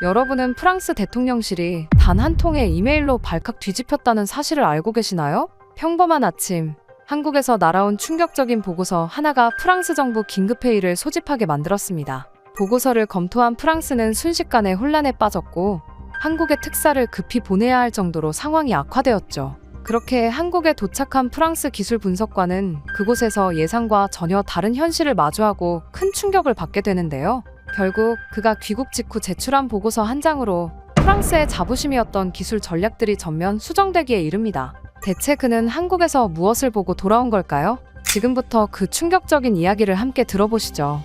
여러분은 프랑스 대통령실이 단 한 통의 이메일로 발칵 뒤집혔다는 사실을 알고 계시나요? 평범한 아침, 한국에서 날아온 충격적인 보고서 하나가 프랑스 정부 긴급회의를 소집하게 만들었습니다. 보고서를 검토한 프랑스는 순식간에 혼란에 빠졌고 한국의 특사를 급히 보내야 할 정도로 상황이 악화되었죠. 그렇게 한국에 도착한 프랑스 기술 분석관은 그곳에서 예상과 전혀 다른 현실을 마주하고 큰 충격을 받게 되는데요. 결국 그가 귀국 직후 제출한 보고서 한 장으로 프랑스의 자부심이었던 기술 전략들이 전면 수정되기에 이릅니다. 대체 그는 한국에서 무엇을 보고 돌아온 걸까요? 지금부터 그 충격적인 이야기를 함께 들어보시죠.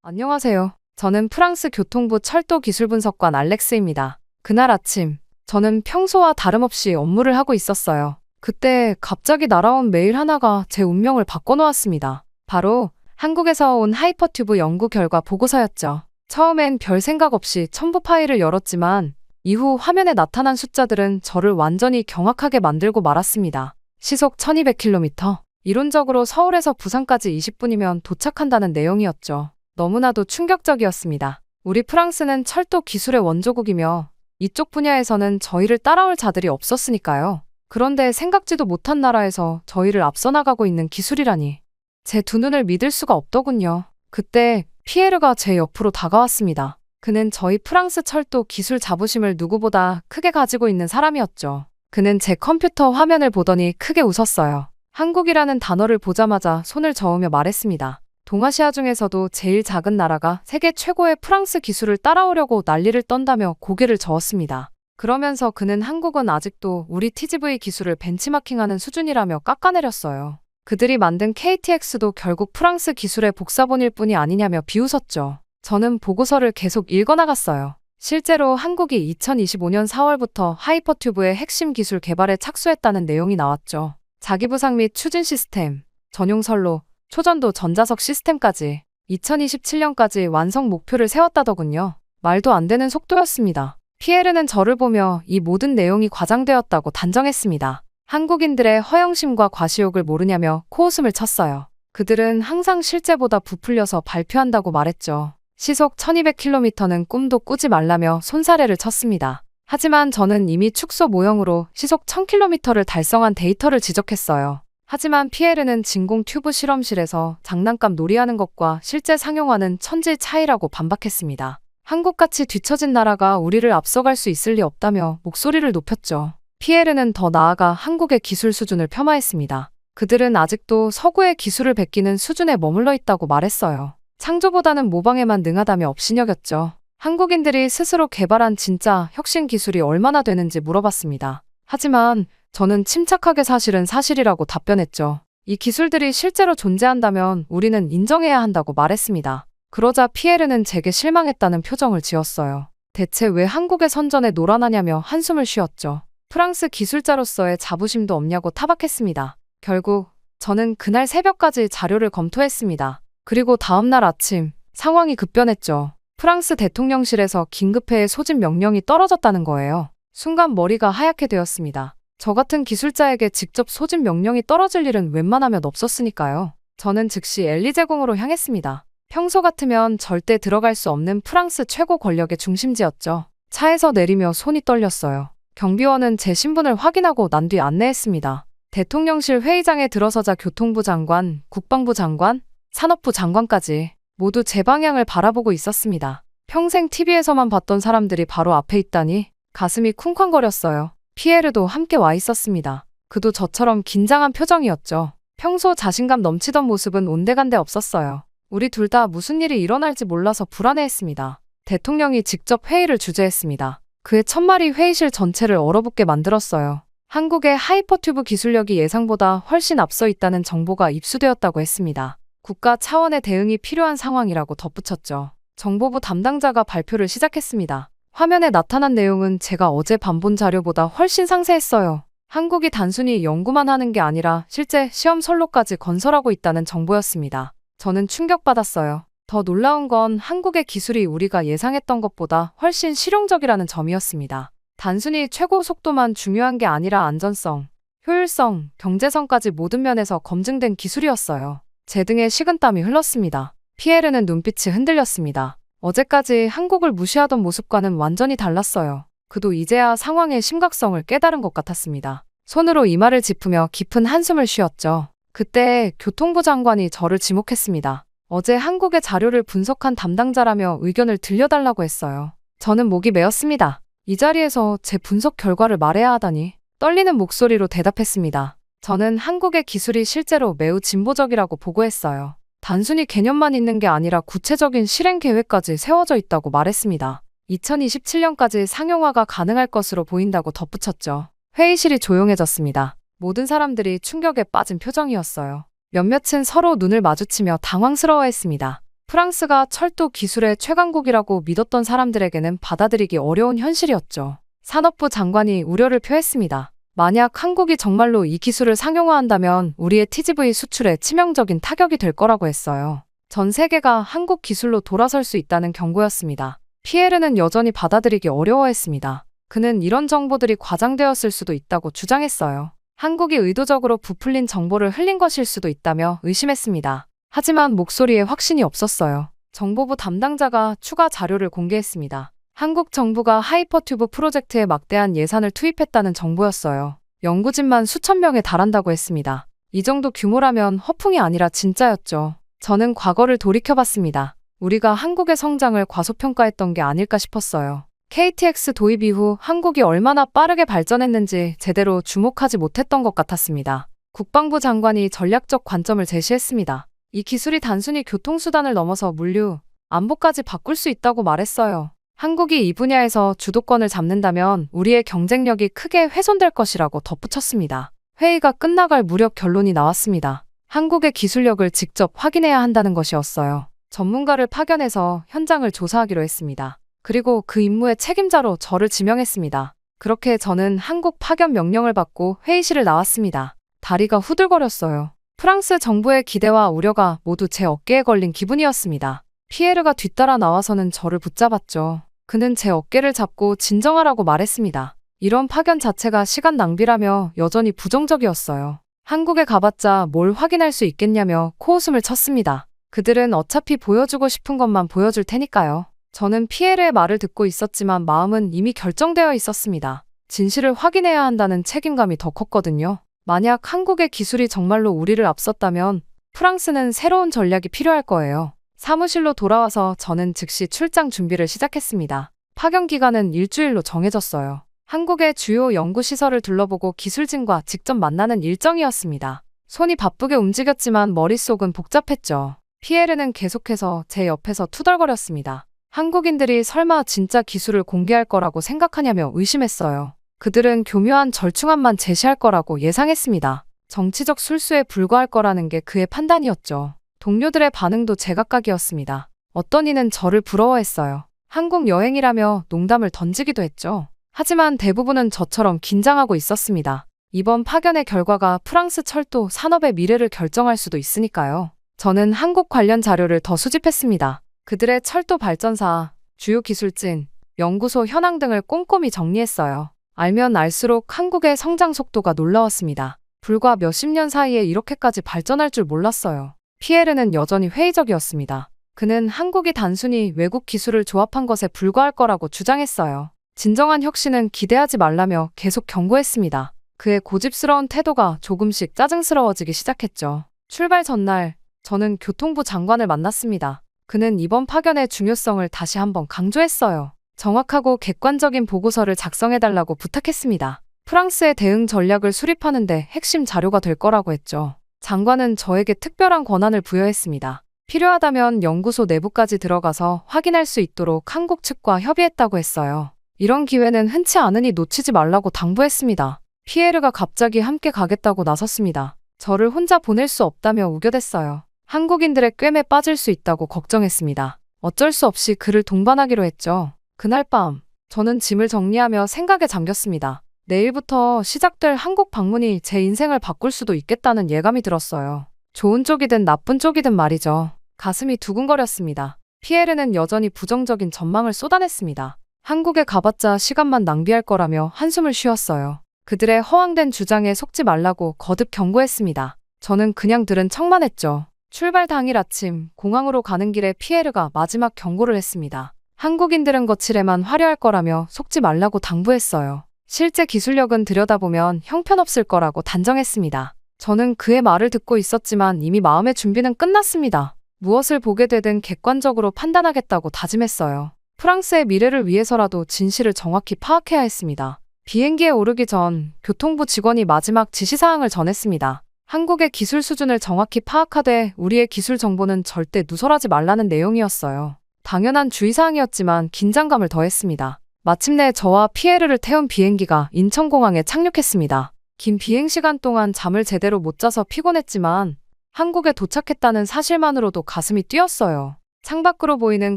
안녕하세요. 저는 프랑스 교통부 철도기술분석관 알렉스입니다. 그날 아침, 저는 평소와 다름없이 업무를 하고 있었어요. 그때 갑자기 날아온 메일 하나가 제 운명을 바꿔놓았습니다. 바로 한국에서 온 하이퍼튜브 연구 결과 보고서였죠. 처음엔 별 생각 없이 첨부 파일을 열었지만 이후 화면에 나타난 숫자들은 저를 완전히 경악하게 만들고 말았습니다. 시속 1200km. 이론적으로 서울에서 부산까지 20분이면 도착한다는 내용이었죠. 너무나도 충격적이었습니다. 우리 프랑스는 철도 기술의 원조국이며 이쪽 분야에서는 저희를 따라올 자들이 없었으니까요. 그런데 생각지도 못한 나라에서 저희를 앞서 나가고 있는 기술이라니. 제 두 눈을 믿을 수가 없더군요. 그때 피에르가 제 옆으로 다가왔습니다. 그는 저희 프랑스 철도 기술 자부심을 누구보다 크게 가지고 있는 사람이었죠. 그는 제 컴퓨터 화면을 보더니 크게 웃었어요. 한국이라는 단어를 보자마자 손을 저으며 말했습니다. 동아시아 중에서도 제일 작은 나라가 세계 최고의 프랑스 기술을 따라오려고 난리를 떤다며 고개를 저었습니다. 그러면서 그는 한국은 아직도 우리 TGV 기술을 벤치마킹하는 수준이라며 깎아내렸어요. 그들이 만든 KTX도 결국 프랑스 기술의 복사본일 뿐이 아니냐며 비웃었죠. 저는 보고서를 계속 읽어나갔어요. 실제로 한국이 2025년 4월부터 하이퍼튜브의 핵심 기술 개발에 착수했다는 내용이 나왔죠. 자기부상 및 추진 시스템, 전용 선로, 초전도 전자석 시스템까지 2027년까지 완성 목표를 세웠다더군요. 말도 안 되는 속도였습니다. 피에르는 저를 보며 이 모든 내용이 과장되었다고 단정했습니다. 한국인들의 허영심과 과시욕을 모르냐며 코웃음을 쳤어요. 그들은 항상 실제보다 부풀려서 발표한다고 말했죠. 시속 1200km는 꿈도 꾸지 말라며 손사래를 쳤습니다. 하지만 저는 이미 축소 모형으로 시속 1000km를 달성한 데이터를 지적했어요. 하지만 피에르는 진공 튜브 실험실에서 장난감 놀이하는 것과 실제 상용화는 천지 차이라고 반박했습니다. 한국같이 뒤처진 나라가 우리를 앞서갈 수 있을 리 없다며 목소리를 높였죠. 피에르는 더 나아가 한국의 기술 수준을 폄하했습니다. 그들은 아직도 서구의 기술을 베끼는 수준에 머물러 있다고 말했어요. 창조보다는 모방에만 능하다며 업신여겼죠. 한국인들이 스스로 개발한 진짜 혁신 기술이 얼마나 되는지 물어봤습니다. 하지만 저는 침착하게 사실은 사실이라고 답변했죠. 이 기술들이 실제로 존재한다면 우리는 인정해야 한다고 말했습니다. 그러자 피에르는 제게 실망했다는 표정을 지었어요. 대체 왜 한국의 선전에 놀아나냐며 한숨을 쉬었죠. 프랑스 기술자로서의 자부심도 없냐고 타박했습니다. 결국 저는 그날 새벽까지 자료를 검토했습니다. 그리고 다음날 아침 상황이 급변했죠. 프랑스 대통령실에서 긴급회의 소집 명령이 떨어졌다는 거예요. 순간 머리가 하얗게 되었습니다. 저 같은 기술자에게 직접 소집 명령이 떨어질 일은 웬만하면 없었으니까요. 저는 즉시 엘리제궁으로 향했습니다. 평소 같으면 절대 들어갈 수 없는 프랑스 최고 권력의 중심지였죠. 차에서 내리며 손이 떨렸어요. 경비원은 제 신분을 확인하고 난 뒤 안내했습니다. 대통령실 회의장에 들어서자 교통부 장관, 국방부 장관, 산업부 장관까지 모두 제 방향을 바라보고 있었습니다. 평생 TV에서만 봤던 사람들이 바로 앞에 있다니 가슴이 쿵쾅거렸어요. 피에르도 함께 와 있었습니다. 그도 저처럼 긴장한 표정이었죠. 평소 자신감 넘치던 모습은 온데간데 없었어요. 우리 둘 다 무슨 일이 일어날지 몰라서 불안해했습니다. 대통령이 직접 회의를 주재했습니다. 그의 첫말이 회의실 전체를 얼어붙게 만들었어요. 한국의 하이퍼튜브 기술력이 예상보다 훨씬 앞서 있다는 정보가 입수되었다고 했습니다. 국가 차원의 대응이 필요한 상황이라고 덧붙였죠. 정보부 담당자가 발표를 시작했습니다. 화면에 나타난 내용은 제가 어제 밤 본 자료보다 훨씬 상세했어요. 한국이 단순히 연구만 하는 게 아니라 실제 시험 선로까지 건설하고 있다는 정보였습니다. 저는 충격받았어요. 더 놀라운 건 한국의 기술이 우리가 예상했던 것보다 훨씬 실용적이라는 점이었습니다. 단순히 최고 속도만 중요한 게 아니라 안전성, 효율성, 경제성까지 모든 면에서 검증된 기술이었어요. 제 등에 식은땀이 흘렀습니다. 피에르는 눈빛이 흔들렸습니다. 어제까지 한국을 무시하던 모습과는 완전히 달랐어요. 그도 이제야 상황의 심각성을 깨달은 것 같았습니다. 손으로 이마를 짚으며 깊은 한숨을 쉬었죠. 그때 교통부 장관이 저를 지목했습니다. 어제 한국의 자료를 분석한 담당자라며 의견을 들려달라고 했어요. 저는 목이 메었습니다. 이 자리에서 제 분석 결과를 말해야 하다니 떨리는 목소리로 대답했습니다. 저는 한국의 기술이 실제로 매우 진보적이라고 보고했어요. 단순히 개념만 있는 게 아니라 구체적인 실행 계획까지 세워져 있다고 말했습니다. 2027년까지 상용화가 가능할 것으로 보인다고 덧붙였죠. 회의실이 조용해졌습니다. 모든 사람들이 충격에 빠진 표정이었어요. 몇몇은 서로 눈을 마주치며 당황스러워했습니다. 프랑스가 철도 기술의 최강국이라고 믿었던 사람들에게는 받아들이기 어려운 현실이었죠. 산업부 장관이 우려를 표했습니다. 만약 한국이 정말로 이 기술을 상용화한다면 우리의 TGV 수출에 치명적인 타격이 될 거라고 했어요. 전 세계가 한국 기술로 돌아설 수 있다는 경고였습니다. 피에르는 여전히 받아들이기 어려워했습니다. 그는 이런 정보들이 과장되었을 수도 있다고 주장했어요. 한국이 의도적으로 부풀린 정보를 흘린 것일 수도 있다며 의심했습니다. 하지만 목소리에 확신이 없었어요. 정보부 담당자가 추가 자료를 공개했습니다. 한국 정부가 하이퍼튜브 프로젝트에 막대한 예산을 투입했다는 정보였어요. 연구진만 수천 명에 달한다고 했습니다. 이 정도 규모라면 허풍이 아니라 진짜였죠. 저는 과거를 돌이켜봤습니다. 우리가 한국의 성장을 과소평가했던 게 아닐까 싶었어요. KTX 도입 이후 한국이 얼마나 빠르게 발전했는지 제대로 주목하지 못했던 것 같았습니다. 국방부 장관이 전략적 관점을 제시했습니다. 이 기술이 단순히 교통수단을 넘어서 물류, 안보까지 바꿀 수 있다고 말했어요. 한국이 이 분야에서 주도권을 잡는다면 우리의 경쟁력이 크게 훼손될 것이라고 덧붙였습니다. 회의가 끝나갈 무렵 결론이 나왔습니다. 한국의 기술력을 직접 확인해야 한다는 것이었어요. 전문가를 파견해서 현장을 조사하기로 했습니다. 그리고 그 임무의 책임자로 저를 지명했습니다. 그렇게 저는 한국 파견 명령을 받고 회의실을 나왔습니다. 다리가 후들거렸어요. 프랑스 정부의 기대와 우려가 모두 제 어깨에 걸린 기분이었습니다. 피에르가 뒤따라 나와서는 저를 붙잡았죠. 그는 제 어깨를 잡고 진정하라고 말했습니다. 이런 파견 자체가 시간 낭비라며 여전히 부정적이었어요. 한국에 가봤자 뭘 확인할 수 있겠냐며 코웃음을 쳤습니다. 그들은 어차피 보여주고 싶은 것만 보여줄 테니까요. 저는 피에르의 말을 듣고 있었지만 마음은 이미 결정되어 있었습니다. 진실을 확인해야 한다는 책임감이 더 컸거든요. 만약 한국의 기술이 정말로 우리를 앞섰다면 프랑스는 새로운 전략이 필요할 거예요. 사무실로 돌아와서 저는 즉시 출장 준비를 시작했습니다. 파견 기간은 일주일로 정해졌어요. 한국의 주요 연구시설을 둘러보고 기술진과 직접 만나는 일정이었습니다. 손이 바쁘게 움직였지만 머릿속은 복잡했죠. 피에르는 계속해서 제 옆에서 투덜거렸습니다. 한국인들이 설마 진짜 기술을 공개할 거라고 생각하냐며 의심했어요. 그들은 교묘한 절충안만 제시할 거라고 예상했습니다. 정치적 술수에 불과할 거라는 게 그의 판단이었죠. 동료들의 반응도 제각각이었습니다. 어떤 이는 저를 부러워했어요. 한국 여행이라며 농담을 던지기도 했죠. 하지만 대부분은 저처럼 긴장하고 있었습니다. 이번 파견의 결과가 프랑스 철도 산업의 미래를 결정할 수도 있으니까요. 저는 한국 관련 자료를 더 수집했습니다. 그들의 철도 발전사, 주요 기술진, 연구소 현황 등을 꼼꼼히 정리했어요. 알면 알수록 한국의 성장 속도가 놀라웠습니다. 불과 몇십 년 사이에 이렇게까지 발전할 줄 몰랐어요. 피에르는 여전히 회의적이었습니다. 그는 한국이 단순히 외국 기술을 조합한 것에 불과할 거라고 주장했어요. 진정한 혁신은 기대하지 말라며 계속 경고했습니다. 그의 고집스러운 태도가 조금씩 짜증스러워지기 시작했죠. 출발 전날, 저는 교통부 장관을 만났습니다. 그는 이번 파견의 중요성을 다시 한번 강조했어요. 정확하고 객관적인 보고서를 작성해달라고 부탁했습니다. 프랑스의 대응 전략을 수립하는데 핵심 자료가 될 거라고 했죠. 장관은 저에게 특별한 권한을 부여했습니다. 필요하다면 연구소 내부까지 들어가서 확인할 수 있도록 한국 측과 협의했다고 했어요. 이런 기회는 흔치 않으니 놓치지 말라고 당부했습니다. 피에르가 갑자기 함께 가겠다고 나섰습니다. 저를 혼자 보낼 수 없다며 우겨댔어요. 한국인들의 꿰매 빠질 수 있다고 걱정했습니다. 어쩔 수 없이 그를 동반하기로 했죠. 그날 밤, 저는 짐을 정리하며 생각에 잠겼습니다. 내일부터 시작될 한국 방문이 제 인생을 바꿀 수도 있겠다는 예감이 들었어요. 좋은 쪽이든 나쁜 쪽이든 말이죠. 가슴이 두근거렸습니다. 피에르는 여전히 부정적인 전망을 쏟아냈습니다. 한국에 가봤자 시간만 낭비할 거라며 한숨을 쉬었어요. 그들의 허황된 주장에 속지 말라고 거듭 경고했습니다. 저는 그냥 들은 척만 했죠. 출발 당일 아침 공항으로 가는 길에 피에르가 마지막 경고를 했습니다. 한국인들은 거칠에만 화려할 거라며 속지 말라고 당부했어요. 실제 기술력은 들여다보면 형편없을 거라고 단정했습니다. 저는 그의 말을 듣고 있었지만 이미 마음의 준비는 끝났습니다. 무엇을 보게 되든 객관적으로 판단하겠다고 다짐했어요. 프랑스의 미래를 위해서라도 진실을 정확히 파악해야 했습니다. 비행기에 오르기 전 교통부 직원이 마지막 지시사항을 전했습니다. 한국의 기술 수준을 정확히 파악하되 우리의 기술 정보는 절대 누설하지 말라는 내용이었어요. 당연한 주의사항이었지만 긴장감을 더했습니다. 마침내 저와 피에르를 태운 비행기가 인천공항에 착륙했습니다. 긴 비행시간 동안 잠을 제대로 못 자서 피곤했지만 한국에 도착했다는 사실만으로도 가슴이 뛰었어요. 창밖으로 보이는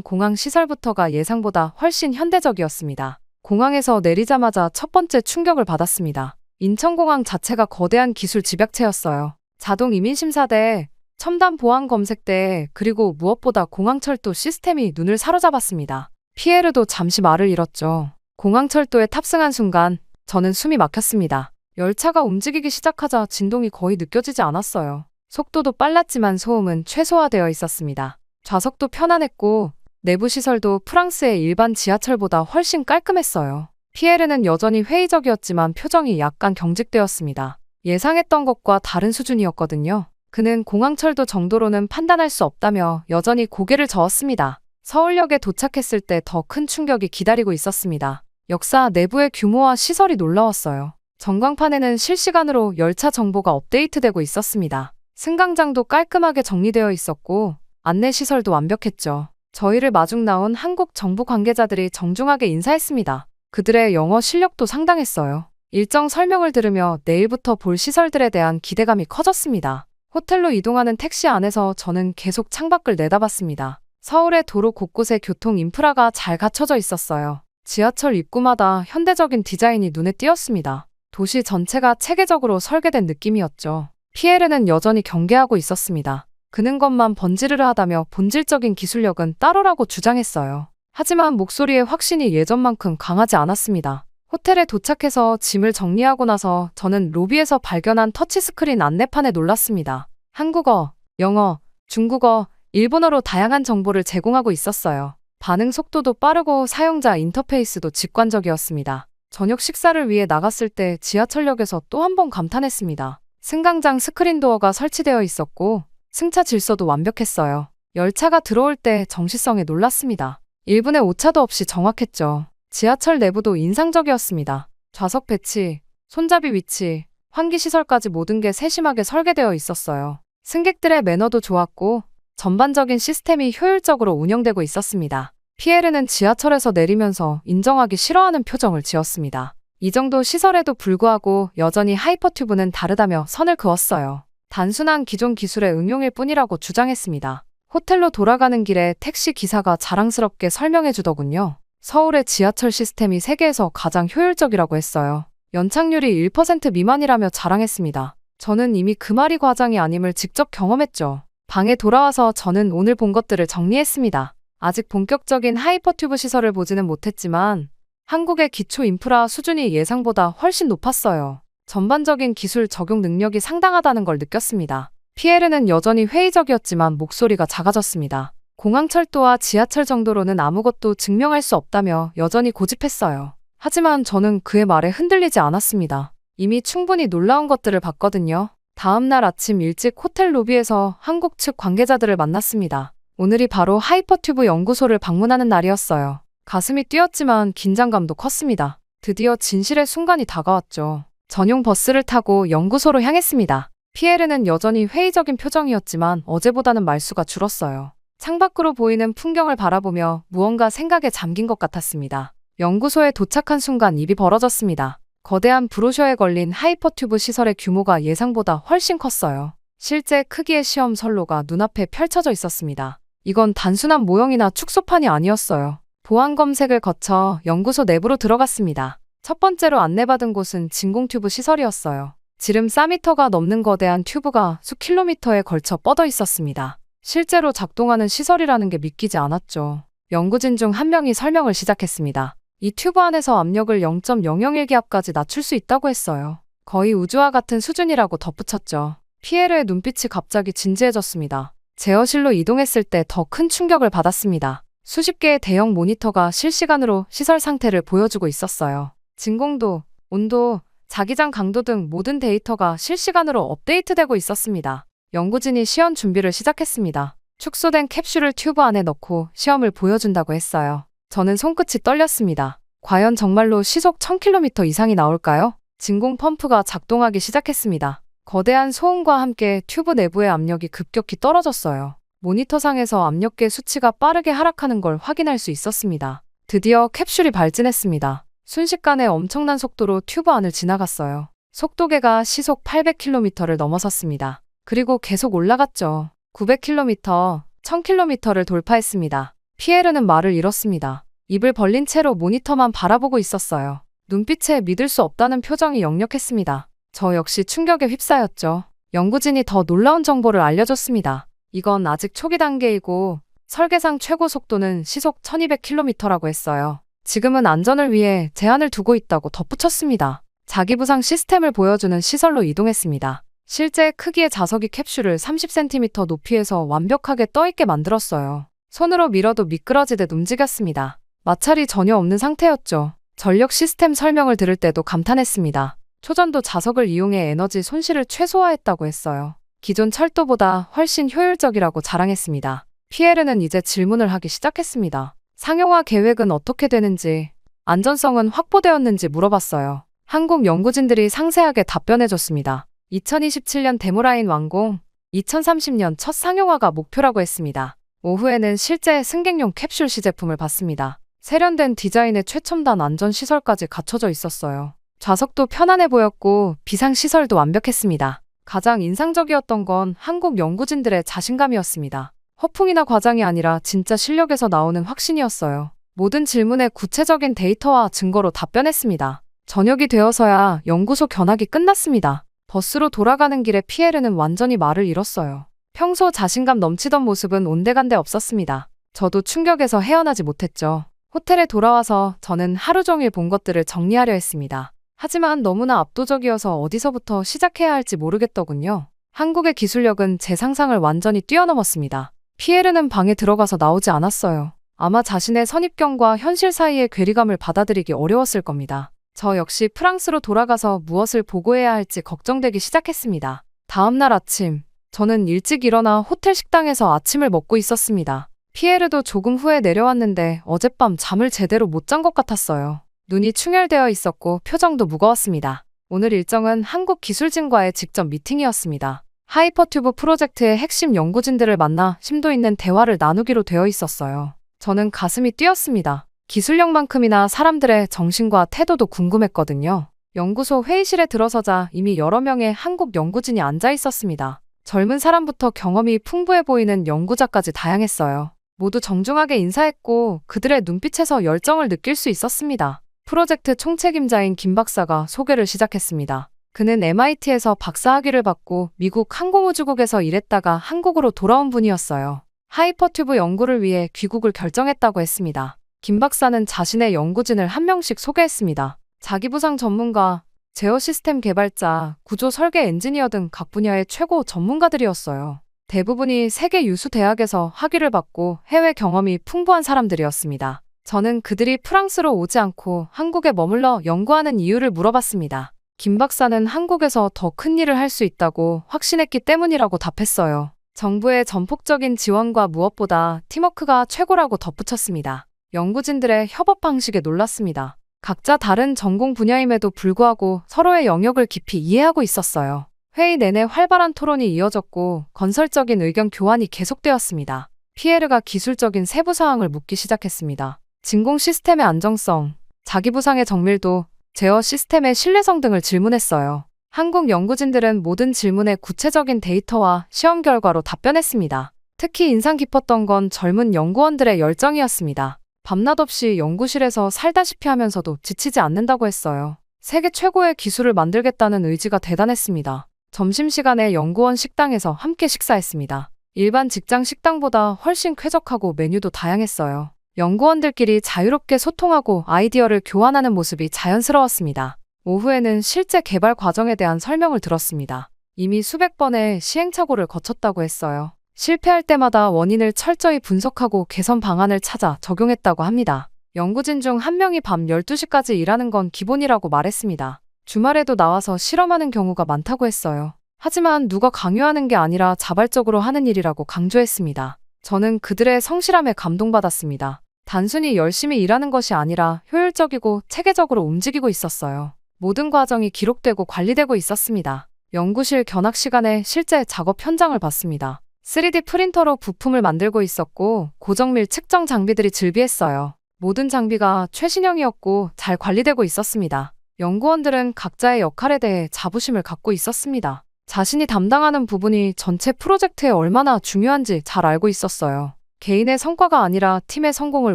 공항 시설부터가 예상보다 훨씬 현대적이었습니다. 공항에서 내리자마자 첫 번째 충격을 받았습니다. 인천공항 자체가 거대한 기술 집약체였어요. 자동 이민심사대, 첨단 보안 검색대, 그리고 무엇보다 공항철도 시스템이 눈을 사로잡았습니다. 피에르도 잠시 말을 잃었죠. 공항철도에 탑승한 순간 저는 숨이 막혔습니다. 열차가 움직이기 시작하자 진동이 거의 느껴지지 않았어요. 속도도 빨랐지만 소음은 최소화되어 있었습니다. 좌석도 편안했고 내부 시설도 프랑스의 일반 지하철보다 훨씬 깔끔했어요. 피에르는 여전히 회의적이었지만 표정이 약간 경직되었습니다. 예상했던 것과 다른 수준이었거든요. 그는 공항철도 정도로는 판단할 수 없다며 여전히 고개를 저었습니다. 서울역에 도착했을 때 더 큰 충격이 기다리고 있었습니다. 역사 내부의 규모와 시설이 놀라웠어요. 전광판에는 실시간으로 열차 정보가 업데이트되고 있었습니다. 승강장도 깔끔하게 정리되어 있었고 안내시설도 완벽했죠. 저희를 마중 나온 한국 정부 관계자들이 정중하게 인사했습니다. 그들의 영어 실력도 상당했어요. 일정 설명을 들으며 내일부터 볼 시설들에 대한 기대감이 커졌습니다. 호텔로 이동하는 택시 안에서 저는 계속 창밖을 내다봤습니다. 서울의 도로 곳곳에 교통 인프라가 잘 갖춰져 있었어요. 지하철 입구마다 현대적인 디자인이 눈에 띄었습니다. 도시 전체가 체계적으로 설계된 느낌이었죠. 피에르는 여전히 경계하고 있었습니다. 그는 것만 번지르르 하다며 본질적인 기술력은 따로라고 주장했어요. 하지만 목소리의 확신이 예전만큼 강하지 않았습니다. 호텔에 도착해서 짐을 정리하고 나서 저는 로비에서 발견한 터치스크린 안내판에 놀랐습니다. 한국어, 영어, 중국어, 일본어로 다양한 정보를 제공하고 있었어요. 반응 속도도 빠르고 사용자 인터페이스도 직관적이었습니다. 저녁 식사를 위해 나갔을 때 지하철역에서 또 한 번 감탄했습니다. 승강장 스크린도어가 설치되어 있었고 승차 질서도 완벽했어요. 열차가 들어올 때 정시성에 놀랐습니다. 1분의 오차도 없이 정확했죠. 지하철 내부도 인상적이었습니다. 좌석 배치, 손잡이 위치, 환기시설까지 모든 게 세심하게 설계되어 있었어요. 승객들의 매너도 좋았고 전반적인 시스템이 효율적으로 운영되고 있었습니다. 피에르는 지하철에서 내리면서 인정하기 싫어하는 표정을 지었습니다. 이 정도 시설에도 불구하고 여전히 하이퍼튜브는 다르다며 선을 그었어요. 단순한 기존 기술의 응용일 뿐이라고 주장했습니다. 호텔로 돌아가는 길에 택시 기사가 자랑스럽게 설명해 주더군요. 서울의 지하철 시스템이 세계에서 가장 효율적이라고 했어요. 연착률이 1% 미만이라며 자랑했습니다. 저는 이미 그 말이 과장이 아님을 직접 경험했죠. 방에 돌아와서 저는 오늘 본 것들을 정리했습니다. 아직 본격적인 하이퍼튜브 시설을 보지는 못했지만 한국의 기초 인프라 수준이 예상보다 훨씬 높았어요. 전반적인 기술 적용 능력이 상당하다는 걸 느꼈습니다. 피에르는 여전히 회의적이었지만 목소리가 작아졌습니다. 공항철도와 지하철 정도로는 아무것도 증명할 수 없다며 여전히 고집했어요. 하지만 저는 그의 말에 흔들리지 않았습니다. 이미 충분히 놀라운 것들을 봤거든요. 다음 날 아침 일찍 호텔 로비에서 한국 측 관계자들을 만났습니다. 오늘이 바로 하이퍼튜브 연구소를 방문하는 날이었어요. 가슴이 뛰었지만 긴장감도 컸습니다. 드디어 진실의 순간이 다가왔죠. 전용 버스를 타고 연구소로 향했습니다. 피에르는 여전히 회의적인 표정이었지만 어제보다는 말수가 줄었어요. 창밖으로 보이는 풍경을 바라보며 무언가 생각에 잠긴 것 같았습니다. 연구소에 도착한 순간 입이 벌어졌습니다. 거대한 브로셔에 걸린 하이퍼튜브 시설의 규모가 예상보다 훨씬 컸어요. 실제 크기의 시험 선로가 눈앞에 펼쳐져 있었습니다. 이건 단순한 모형이나 축소판이 아니었어요. 보안 검색을 거쳐 연구소 내부로 들어갔습니다. 첫 번째로 안내받은 곳은 진공튜브 시설이었어요. 지름 4m가 넘는 거대한 튜브가 수 킬로미터에 걸쳐 뻗어 있었습니다. 실제로 작동하는 시설이라는 게 믿기지 않았죠. 연구진 중 한 명이 설명을 시작했습니다. 이 튜브 안에서 압력을 0.001기압까지 낮출 수 있다고 했어요. 거의 우주와 같은 수준이라고 덧붙였죠. 피에르의 눈빛이 갑자기 진지해졌습니다. 제어실로 이동했을 때 더 큰 충격을 받았습니다. 수십 개의 대형 모니터가 실시간으로 시설 상태를 보여주고 있었어요. 진공도, 온도, 자기장 강도 등 모든 데이터가 실시간으로 업데이트되고 있었습니다. 연구진이 시연 준비를 시작했습니다. 축소된 캡슐을 튜브 안에 넣고 시험을 보여준다고 했어요. 저는 손끝이 떨렸습니다. 과연 정말로 시속 1000km 이상이 나올까요? 진공 펌프가 작동하기 시작했습니다. 거대한 소음과 함께 튜브 내부의 압력이 급격히 떨어졌어요. 모니터상에서 압력계 수치가 빠르게 하락하는 걸 확인할 수 있었습니다. 드디어 캡슐이 발진했습니다. 순식간에 엄청난 속도로 튜브 안을 지나갔어요. 속도계가 시속 800km를 넘어섰습니다. 그리고 계속 올라갔죠. 900km, 1000km를 돌파했습니다. 피에르는 말을 잃었습니다. 입을 벌린 채로 모니터만 바라보고 있었어요. 눈빛에 믿을 수 없다는 표정이 역력했습니다. 저 역시 충격에 휩싸였죠. 연구진이 더 놀라운 정보를 알려줬습니다. 이건 아직 초기 단계이고 설계상 최고 속도는 시속 1200km라고 했어요. 지금은 안전을 위해 제한을 두고 있다고 덧붙였습니다. 자기부상 시스템을 보여주는 시설로 이동했습니다. 실제 크기의 자석이 캡슐을 30cm 높이에서 완벽하게 떠있게 만들었어요. 손으로 밀어도 미끄러지듯 움직였습니다. 마찰이 전혀 없는 상태였죠. 전력 시스템 설명을 들을 때도 감탄했습니다. 초전도 자석을 이용해 에너지 손실을 최소화했다고 했어요. 기존 철도보다 훨씬 효율적이라고 자랑했습니다. 피에르는 이제 질문을 하기 시작했습니다. 상용화 계획은 어떻게 되는지, 안전성은 확보되었는지 물어봤어요. 한국 연구진들이 상세하게 답변해줬습니다. 2027년 데모라인 완공, 2030년 첫 상용화가 목표라고 했습니다. 오후에는 실제 승객용 캡슐 시제품을 봤습니다. 세련된 디자인에 최첨단 안전시설까지 갖춰져 있었어요. 좌석도 편안해 보였고 비상시설도 완벽했습니다. 가장 인상적이었던 건 한국 연구진들의 자신감이었습니다. 허풍이나 과장이 아니라 진짜 실력에서 나오는 확신이었어요. 모든 질문에 구체적인 데이터와 증거로 답변했습니다. 저녁이 되어서야 연구소 견학이 끝났습니다. 버스로 돌아가는 길에 피에르는 완전히 말을 잃었어요. 평소 자신감 넘치던 모습은 온데간데 없었습니다. 저도 충격에서 헤어나지 못했죠. 호텔에 돌아와서 저는 하루 종일 본 것들을 정리하려 했습니다. 하지만 너무나 압도적이어서 어디서부터 시작해야 할지 모르겠더군요. 한국의 기술력은 제 상상을 완전히 뛰어넘었습니다. 피에르는 방에 들어가서 나오지 않았어요. 아마 자신의 선입견과 현실 사이의 괴리감을 받아들이기 어려웠을 겁니다. 저 역시 프랑스로 돌아가서 무엇을 보고해야 할지 걱정되기 시작했습니다. 다음 날 아침, 저는 일찍 일어나 호텔 식당에서 아침을 먹고 있었습니다. 피에르도 조금 후에 내려왔는데 어젯밤 잠을 제대로 못 잔 것 같았어요. 눈이 충혈되어 있었고 표정도 무거웠습니다. 오늘 일정은 한국 기술진과의 직접 미팅이었습니다. 하이퍼튜브 프로젝트의 핵심 연구진들을 만나 심도 있는 대화를 나누기로 되어 있었어요. 저는 가슴이 뛰었습니다. 기술력만큼이나 사람들의 정신과 태도도 궁금했거든요. 연구소 회의실에 들어서자 이미 여러 명의 한국 연구진이 앉아 있었습니다. 젊은 사람부터 경험이 풍부해 보이는 연구자까지 다양했어요. 모두 정중하게 인사했고 그들의 눈빛에서 열정을 느낄 수 있었습니다. 프로젝트 총책임자인 김 박사가 소개를 시작했습니다. 그는 MIT에서 박사학위를 받고 미국 항공우주국에서 일했다가 한국으로 돌아온 분이었어요. 하이퍼튜브 연구를 위해 귀국을 결정했다고 했습니다. 김 박사는 자신의 연구진을 한 명씩 소개했습니다. 자기부상 전문가, 제어 시스템 개발자, 구조 설계 엔지니어 등 각 분야의 최고 전문가들이었어요. 대부분이 세계 유수 대학에서 학위를 받고 해외 경험이 풍부한 사람들이었습니다. 저는 그들이 프랑스로 오지 않고 한국에 머물러 연구하는 이유를 물어봤습니다. 김 박사는 한국에서 더 큰 일을 할 수 있다고 확신했기 때문이라고 답했어요. 정부의 전폭적인 지원과 무엇보다 팀워크가 최고라고 덧붙였습니다. 연구진들의 협업 방식에 놀랐습니다. 각자 다른 전공 분야임에도 불구하고 서로의 영역을 깊이 이해하고 있었어요. 회의 내내 활발한 토론이 이어졌고 건설적인 의견 교환이 계속되었습니다. 피에르가 기술적인 세부 사항을 묻기 시작했습니다. 진공 시스템의 안정성, 자기부상의 정밀도, 제어 시스템의 신뢰성 등을 질문했어요. 한국 연구진들은 모든 질문에 구체적인 데이터와 시험 결과로 답변했습니다. 특히 인상 깊었던 건 젊은 연구원들의 열정이었습니다. 밤낮 없이 연구실에서 살다시피 하면서도 지치지 않는다고 했어요. 세계 최고의 기술을 만들겠다는 의지가 대단했습니다. 점심시간에 연구원 식당에서 함께 식사했습니다. 일반 직장 식당보다 훨씬 쾌적하고 메뉴도 다양했어요. 연구원들끼리 자유롭게 소통하고 아이디어를 교환하는 모습이 자연스러웠습니다. 오후에는 실제 개발 과정에 대한 설명을 들었습니다. 이미 수백 번의 시행착오를 거쳤다고 했어요. 실패할 때마다 원인을 철저히 분석하고 개선 방안을 찾아 적용했다고 합니다. 연구진 중 한 명이 밤 12시까지 일하는 건 기본이라고 말했습니다. 주말에도 나와서 실험하는 경우가 많다고 했어요. 하지만 누가 강요하는 게 아니라 자발적으로 하는 일이라고 강조했습니다. 저는 그들의 성실함에 감동받았습니다. 단순히 열심히 일하는 것이 아니라 효율적이고 체계적으로 움직이고 있었어요. 모든 과정이 기록되고 관리되고 있었습니다. 연구실 견학 시간에 실제 작업 현장을 봤습니다. 3D 프린터로 부품을 만들고 있었고 고정밀 측정 장비들이 즐비했어요. 모든 장비가 최신형이었고 잘 관리되고 있었습니다. 연구원들은 각자의 역할에 대해 자부심을 갖고 있었습니다. 자신이 담당하는 부분이 전체 프로젝트에 얼마나 중요한지 잘 알고 있었어요. 개인의 성과가 아니라 팀의 성공을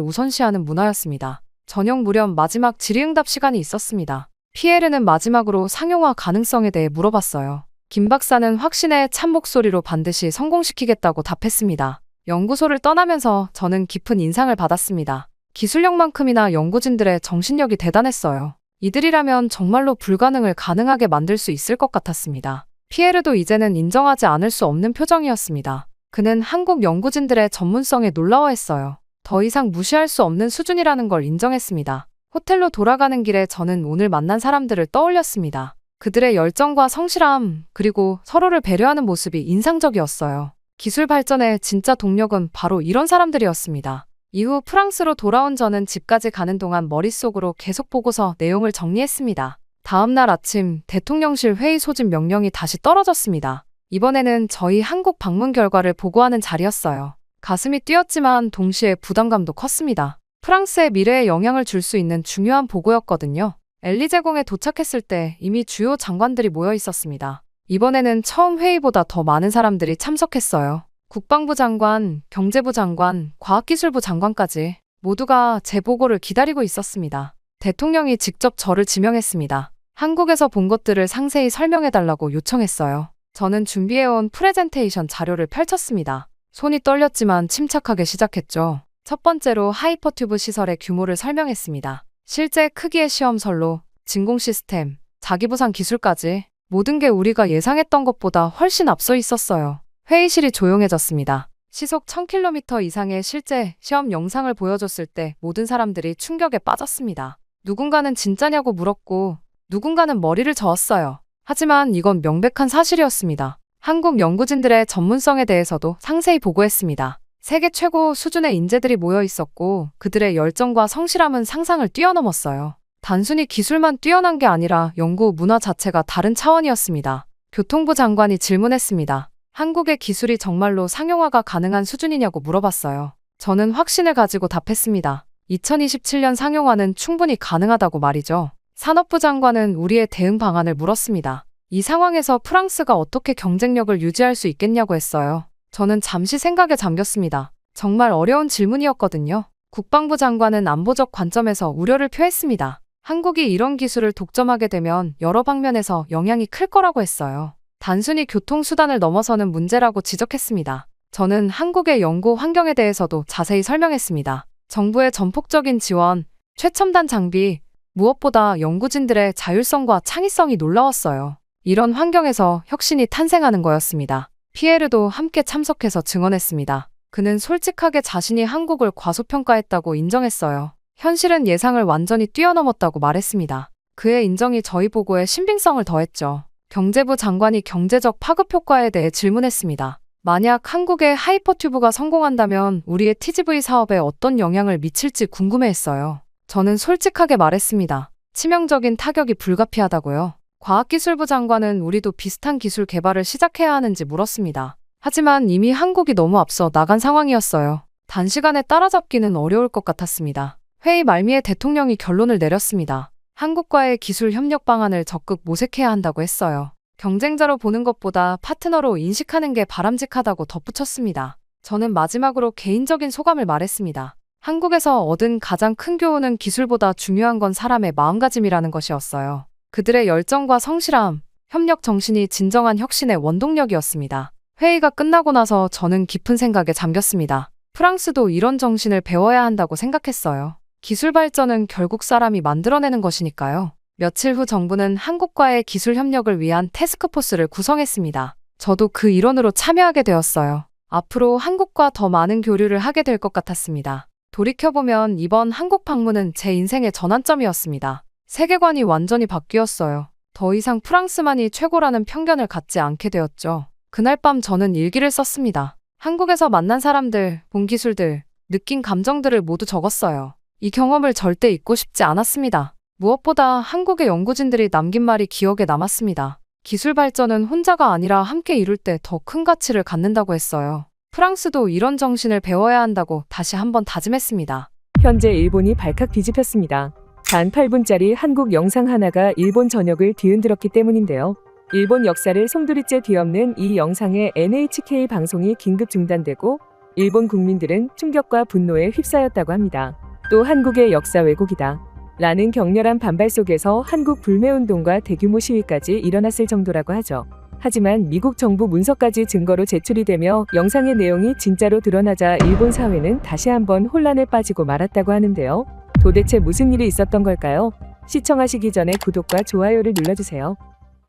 우선시하는 문화였습니다. 저녁 무렵 마지막 질의응답 시간이 있었습니다. 피에르는 마지막으로 상용화 가능성에 대해 물어봤어요. 김 박사는 확신에 찬 목소리로 반드시 성공시키겠다고 답했습니다. 연구소를 떠나면서 저는 깊은 인상을 받았습니다. 기술력만큼이나 연구진들의 정신력이 대단했어요. 이들이라면 정말로 불가능을 가능하게 만들 수 있을 것 같았습니다. 피에르도 이제는 인정하지 않을 수 없는 표정이었습니다. 그는 한국 연구진들의 전문성에 놀라워했어요. 더 이상 무시할 수 없는 수준이라는 걸 인정했습니다. 호텔로 돌아가는 길에 저는 오늘 만난 사람들을 떠올렸습니다. 그들의 열정과 성실함, 그리고 서로를 배려하는 모습이 인상적이었어요. 기술 발전의 진짜 동력은 바로 이런 사람들이었습니다. 이후 프랑스로 돌아온 저는 집까지 가는 동안 머릿속으로 계속 보고서 내용을 정리했습니다. 다음 날 아침 대통령실 회의 소집 명령이 다시 떨어졌습니다. 이번에는 저희 한국 방문 결과를 보고하는 자리였어요. 가슴이 뛰었지만 동시에 부담감도 컸습니다. 프랑스의 미래에 영향을 줄 수 있는 중요한 보고였거든요. 엘리제공에 도착했을 때 이미 주요 장관들이 모여 있었습니다. 이번에는 처음 회의보다 더 많은 사람들이 참석했어요. 국방부 장관, 경제부 장관, 과학기술부 장관까지 모두가 제 보고를 기다리고 있었습니다. 대통령이 직접 저를 지명했습니다. 한국에서 본 것들을 상세히 설명해달라고 요청했어요. 저는 준비해온 프레젠테이션 자료를 펼쳤습니다. 손이 떨렸지만 침착하게 시작했죠. 첫 번째로 하이퍼튜브 시설의 규모를 설명했습니다. 실제 크기의 시험설로, 진공 시스템, 자기부상 기술까지 모든 게 우리가 예상했던 것보다 훨씬 앞서 있었어요. 회의실이 조용해졌습니다. 시속 1000km 이상의 실제 시험 영상을 보여줬을 때 모든 사람들이 충격에 빠졌습니다. 누군가는 진짜냐고 물었고 누군가는 머리를 저었어요. 하지만 이건 명백한 사실이었습니다. 한국 연구진들의 전문성에 대해서도 상세히 보고했습니다. 세계 최고 수준의 인재들이 모여 있었고 그들의 열정과 성실함은 상상을 뛰어넘었어요. 단순히 기술만 뛰어난 게 아니라 연구 문화 자체가 다른 차원이었습니다. 교통부 장관이 질문했습니다. 한국의 기술이 정말로 상용화가 가능한 수준이냐고 물어봤어요. 저는 확신을 가지고 답했습니다. 2027년 상용화는 충분히 가능하다고 말이죠. 산업부 장관은 우리의 대응 방안을 물었습니다. 이 상황에서 프랑스가 어떻게 경쟁력을 유지할 수 있겠냐고 했어요. 저는 잠시 생각에 잠겼습니다. 정말 어려운 질문이었거든요. 국방부 장관은 안보적 관점에서 우려를 표했습니다. 한국이 이런 기술을 독점하게 되면 여러 방면에서 영향이 클 거라고 했어요. 단순히 교통수단을 넘어서는 문제라고 지적했습니다. 저는 한국의 연구 환경에 대해서도 자세히 설명했습니다. 정부의 전폭적인 지원, 최첨단 장비, 무엇보다 연구진들의 자율성과 창의성이 놀라웠어요. 이런 환경에서 혁신이 탄생하는 거였습니다. 피에르도 함께 참석해서 증언했습니다. 그는 솔직하게 자신이 한국을 과소평가했다고 인정했어요. 현실은 예상을 완전히 뛰어넘었다고 말했습니다. 그의 인정이 저희 보고에 신빙성을 더했죠. 경제부 장관이 경제적 파급 효과에 대해 질문했습니다. 만약 한국의 하이퍼튜브가 성공한다면 우리의 TGV 사업에 어떤 영향을 미칠지 궁금해했어요. 저는 솔직하게 말했습니다. 치명적인 타격이 불가피하다고요. 과학기술부 장관은 우리도 비슷한 기술 개발을 시작해야 하는지 물었습니다. 하지만 이미 한국이 너무 앞서 나간 상황이었어요. 단시간에 따라잡기는 어려울 것 같았습니다. 회의 말미에 대통령이 결론을 내렸습니다. 한국과의 기술 협력 방안을 적극 모색해야 한다고 했어요. 경쟁자로 보는 것보다 파트너로 인식하는 게 바람직하다고 덧붙였습니다. 저는 마지막으로 개인적인 소감을 말했습니다. 한국에서 얻은 가장 큰 교훈은 기술보다 중요한 건 사람의 마음가짐이라는 것이었어요. 그들의 열정과 성실함, 협력 정신이 진정한 혁신의 원동력이었습니다. 회의가 끝나고 나서 저는 깊은 생각에 잠겼습니다. 프랑스도 이런 정신을 배워야 한다고 생각했어요. 기술 발전은 결국 사람이 만들어내는 것이니까요. 며칠 후 정부는 한국과의 기술 협력을 위한 태스크포스를 구성했습니다. 저도 그 일원으로 참여하게 되었어요. 앞으로 한국과 더 많은 교류를 하게 될 것 같았습니다. 돌이켜보면 이번 한국 방문은 제 인생의 전환점이었습니다. 세계관이 완전히 바뀌었어요. 더 이상 프랑스만이 최고라는 편견을 갖지 않게 되었죠. 그날 밤 저는 일기를 썼습니다. 한국에서 만난 사람들, 본 기술들, 느낀 감정들을 모두 적었어요. 이 경험을 절대 잊고 싶지 않았습니다. 무엇보다 한국의 연구진들이 남긴 말이 기억에 남았습니다. 기술 발전은 혼자가 아니라 함께 이룰 때 더 큰 가치를 갖는다고 했어요. 프랑스도 이런 정신을 배워야 한다고 다시 한번 다짐했습니다. 현재 일본이 발칵 뒤집혔습니다. 단 8분짜리 한국 영상 하나가 일본 전역을 뒤흔들었기 때문인데요. 일본 역사를 송두리째 뒤엎는 이 영상의 NHK 방송이 긴급 중단되고 일본 국민들은 충격과 분노에 휩싸였다고 합니다. 또 한국의 역사 왜곡이다 라는 격렬한 반발 속에서 한국 불매운동과 대규모 시위까지 일어났을 정도라고 하죠. 하지만 미국 정부 문서까지 증거로 제출이 되며 영상의 내용이 진짜로 드러나자 일본 사회는 다시 한번 혼란에 빠지고 말았다고 하는데요. 도대체 무슨 일이 있었던 걸까요? 시청하시기 전에 구독과 좋아요를 눌러주세요.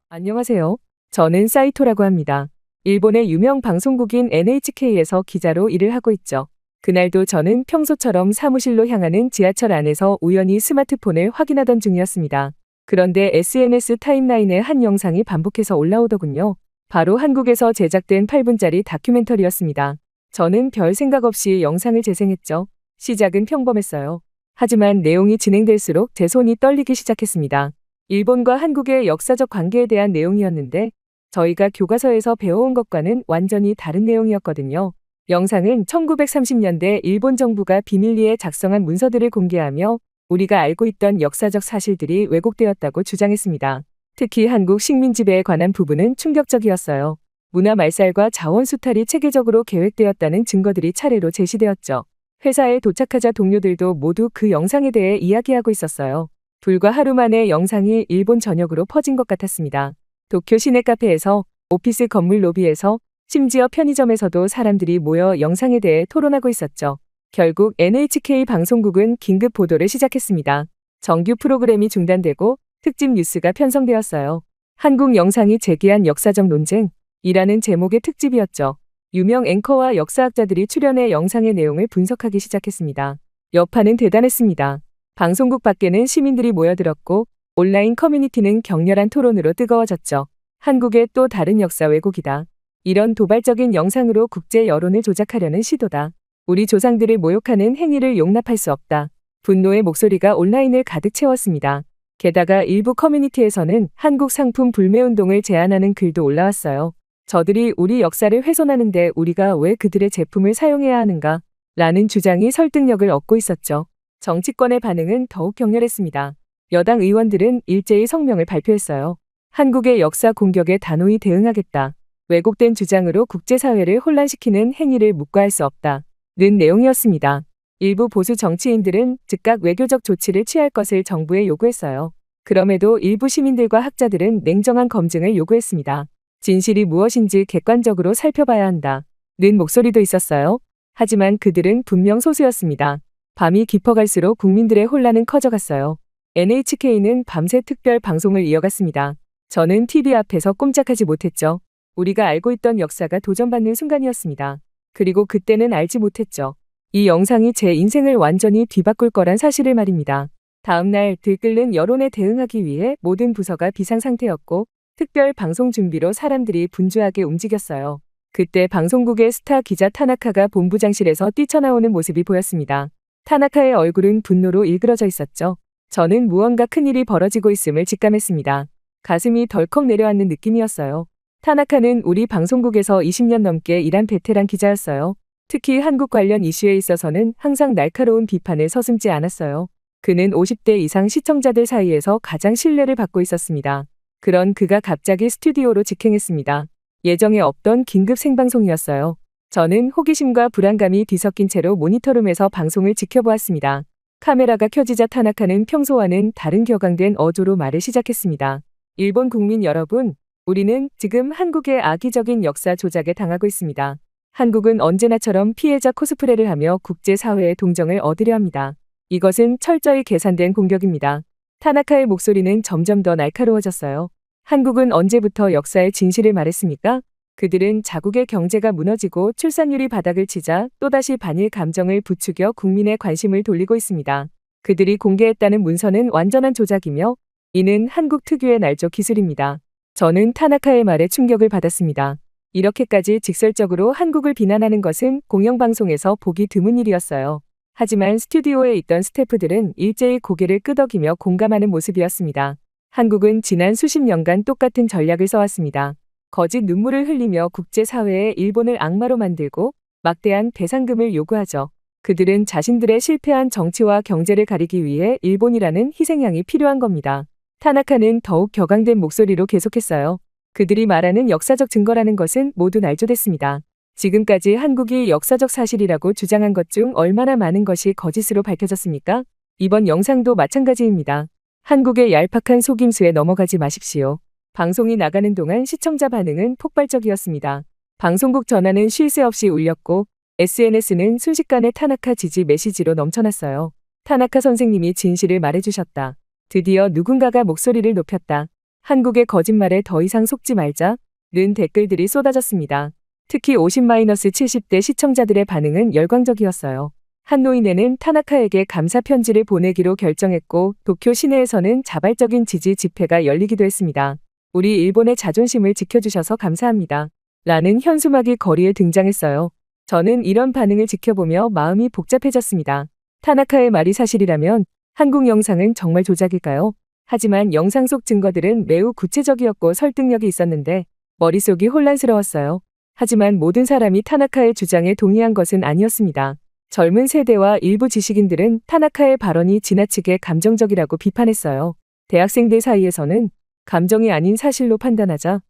안녕하세요. 저는 사이토라고 합니다. 일본의 유명 방송국인 NHK에서 기자로 일을 하고 있죠. 그날도 저는 평소처럼 사무실로 향하는 지하철 안에서 우연히 스마트폰을 확인하던 중이었습니다. 그런데 SNS 타임라인에 한 영상이 반복해서 올라오더군요. 바로 한국에서 제작된 8분짜리 다큐멘터리였습니다. 저는 별 생각 없이 영상을 재생했죠. 시작은 평범했어요. 하지만 내용이 진행될수록 제 손이 떨리기 시작했습니다. 일본과 한국의 역사적 관계에 대한 내용이었는데 저희가 교과서에서 배워온 것과는 완전히 다른 내용이었거든요. 영상은 1930년대 일본 정부가 비밀리에 작성한 문서들을 공개하며 우리가 알고 있던 역사적 사실들이 왜곡되었다고 주장했습니다. 특히 한국 식민 지배에 관한 부분은 충격적이었어요. 문화 말살과 자원 수탈이 체계적으로 계획되었다는 증거들이 차례로 제시되었죠. 회사에 도착하자 동료들도 모두 그 영상에 대해 이야기하고 있었어요. 불과 하루 만에 영상이 일본 전역으로 퍼진 것 같았습니다. 도쿄 시내 카페에서, 오피스 건물 로비에서, 심지어 편의점에서도 사람들이 모여 영상에 대해 토론하고 있었죠. 결국 NHK 방송국은 긴급 보도를 시작했습니다. 정규 프로그램이 중단되고 특집 뉴스가 편성되었어요. 한국 영상이 제기한 역사적 논쟁이라는 제목의 특집이었죠. 유명 앵커와 역사학자들이 출연해 영상의 내용을 분석하기 시작했습니다. 여파는 대단했습니다. 방송국 밖에는 시민들이 모여들었고 온라인 커뮤니티는 격렬한 토론으로 뜨거워졌죠. 한국의 또 다른 역사 왜곡이다. 이런 도발적인 영상으로 국제 여론을 조작하려는 시도다. 우리 조상들을 모욕하는 행위를 용납할 수 없다. 분노의 목소리가 온라인을 가득 채웠습니다. 게다가 일부 커뮤니티에서는 한국 상품 불매운동을 제안하는 글도 올라왔어요. 저들이 우리 역사를 훼손하는데 우리가 왜 그들의 제품을 사용해야 하는가? 라는 주장이 설득력을 얻고 있었죠. 정치권의 반응은 더욱 격렬했습니다. 여당 의원들은 일제히 성명을 발표했어요. 한국의 역사 공격에 단호히 대응하겠다. 왜곡된 주장으로 국제사회를 혼란시키는 행위를 묵과할 수 없다. 는 내용이었습니다. 일부 보수 정치인들은 즉각 외교적 조치를 취할 것을 정부에 요구했어요. 그럼에도 일부 시민들과 학자들은 냉정한 검증을 요구했습니다. 진실이 무엇인지 객관적으로 살펴봐야 한다. 는 목소리도 있었어요. 하지만 그들은 분명 소수였습니다. 밤이 깊어갈수록 국민들의 혼란은 커져갔어요. NHK는 밤새 특별 방송을 이어갔습니다. 저는 TV 앞에서 꼼짝하지 못했죠. 우리가 알고 있던 역사가 도전받는 순간이었습니다. 그리고 그때는 알지 못했죠. 이 영상이 제 인생을 완전히 뒤바꿀 거란 사실을 말입니다. 다음날 들끓는 여론에 대응하기 위해 모든 부서가 비상 상태였고 특별 방송 준비로 사람들이 분주하게 움직였어요. 그때 방송국의 스타 기자 타나카가 본부장실에서 뛰쳐나오는 모습이 보였습니다. 타나카의 얼굴은 분노로 일그러져 있었죠. 저는 무언가 큰일이 벌어지고 있음을 직감했습니다. 가슴이 덜컥 내려앉는 느낌이었어요. 타나카는 우리 방송국에서 20년 넘게 일한 베테랑 기자였어요. 특히 한국 관련 이슈에 있어서는 항상 날카로운 비판을 서슴지 않았어요. 그는 50대 이상 시청자들 사이에서 가장 신뢰를 받고 있었습니다. 그런 그가 갑자기 스튜디오로 직행했습니다. 예정에 없던 긴급 생방송이었어요. 저는 호기심과 불안감이 뒤섞인 채로 모니터룸에서 방송을 지켜보았습니다. 카메라가 켜지자 타나카는 평소와는 다른 격앙된 어조로 말을 시작했습니다. 일본 국민 여러분, 우리는 지금 한국의 악의적인 역사 조작에 당하고 있습니다. 한국은 언제나처럼 피해자 코스프레를 하며 국제사회의 동정을 얻으려 합니다. 이것은 철저히 계산된 공격입니다. 타나카의 목소리는 점점 더 날카로워졌어요. 한국은 언제부터 역사의 진실을 말했습니까? 그들은 자국의 경제가 무너지고 출산율이 바닥을 치자 또다시 반일 감정을 부추겨 국민의 관심을 돌리고 있습니다. 그들이 공개했다는 문서는 완전한 조작이며 이는 한국 특유의 날조 기술입니다. 저는 타나카의 말에 충격을 받았습니다. 이렇게까지 직설적으로 한국을 비난하는 것은 공영방송에서 보기 드문 일이었어요. 하지만 스튜디오에 있던 스태프들은 일제히 고개를 끄덕이며 공감하는 모습이었습니다. 한국은 지난 수십 년간 똑같은 전략을 써왔습니다. 거짓 눈물을 흘리며 국제사회에 일본을 악마로 만들고 막대한 배상금을 요구하죠. 그들은 자신들의 실패한 정치와 경제를 가리기 위해 일본이라는 희생양이 필요한 겁니다. 타나카는 더욱 격앙된 목소리로 계속했어요. 그들이 말하는 역사적 증거라는 것은 모두 날조됐습니다. 지금까지 한국이 역사적 사실이라고 주장한 것 중 얼마나 많은 것이 거짓으로 밝혀졌습니까? 이번 영상도 마찬가지입니다. 한국의 얄팍한 속임수에 넘어가지 마십시오. 방송이 나가는 동안 시청자 반응은 폭발적이었습니다. 방송국 전화는 쉴 새 없이 울렸고 SNS는 순식간에 타나카 지지 메시지로 넘쳐났어요. 타나카 선생님이 진실을 말해주셨다. 드디어 누군가가 목소리를 높였다. 한국의 거짓말에 더 이상 속지 말자는 댓글들이 쏟아졌습니다. 특히 50-70대 시청자들의 반응은 열광적이었어요. 한 노인네는 타나카에게 감사 편지를 보내기로 결정했고 도쿄 시내에서는 자발적인 지지 집회가 열리기도 했습니다. 우리 일본의 자존심을 지켜주셔서 감사합니다. 라는 현수막이 거리에 등장했어요. 저는 이런 반응을 지켜보며 마음이 복잡해졌습니다. 타나카의 말이 사실이라면 한국 영상은 정말 조작일까요? 하지만 영상 속 증거들은 매우 구체적이었고 설득력이 있었는데 머릿속이 혼란스러웠어요. 하지만 모든 사람이 타나카의 주장에 동의한 것은 아니었습니다. 젊은 세대와 일부 지식인들은 타나카의 발언이 지나치게 감정적이라고 비판했어요. 대학생들 사이에서는 감정이 아닌 사실로 판단하자는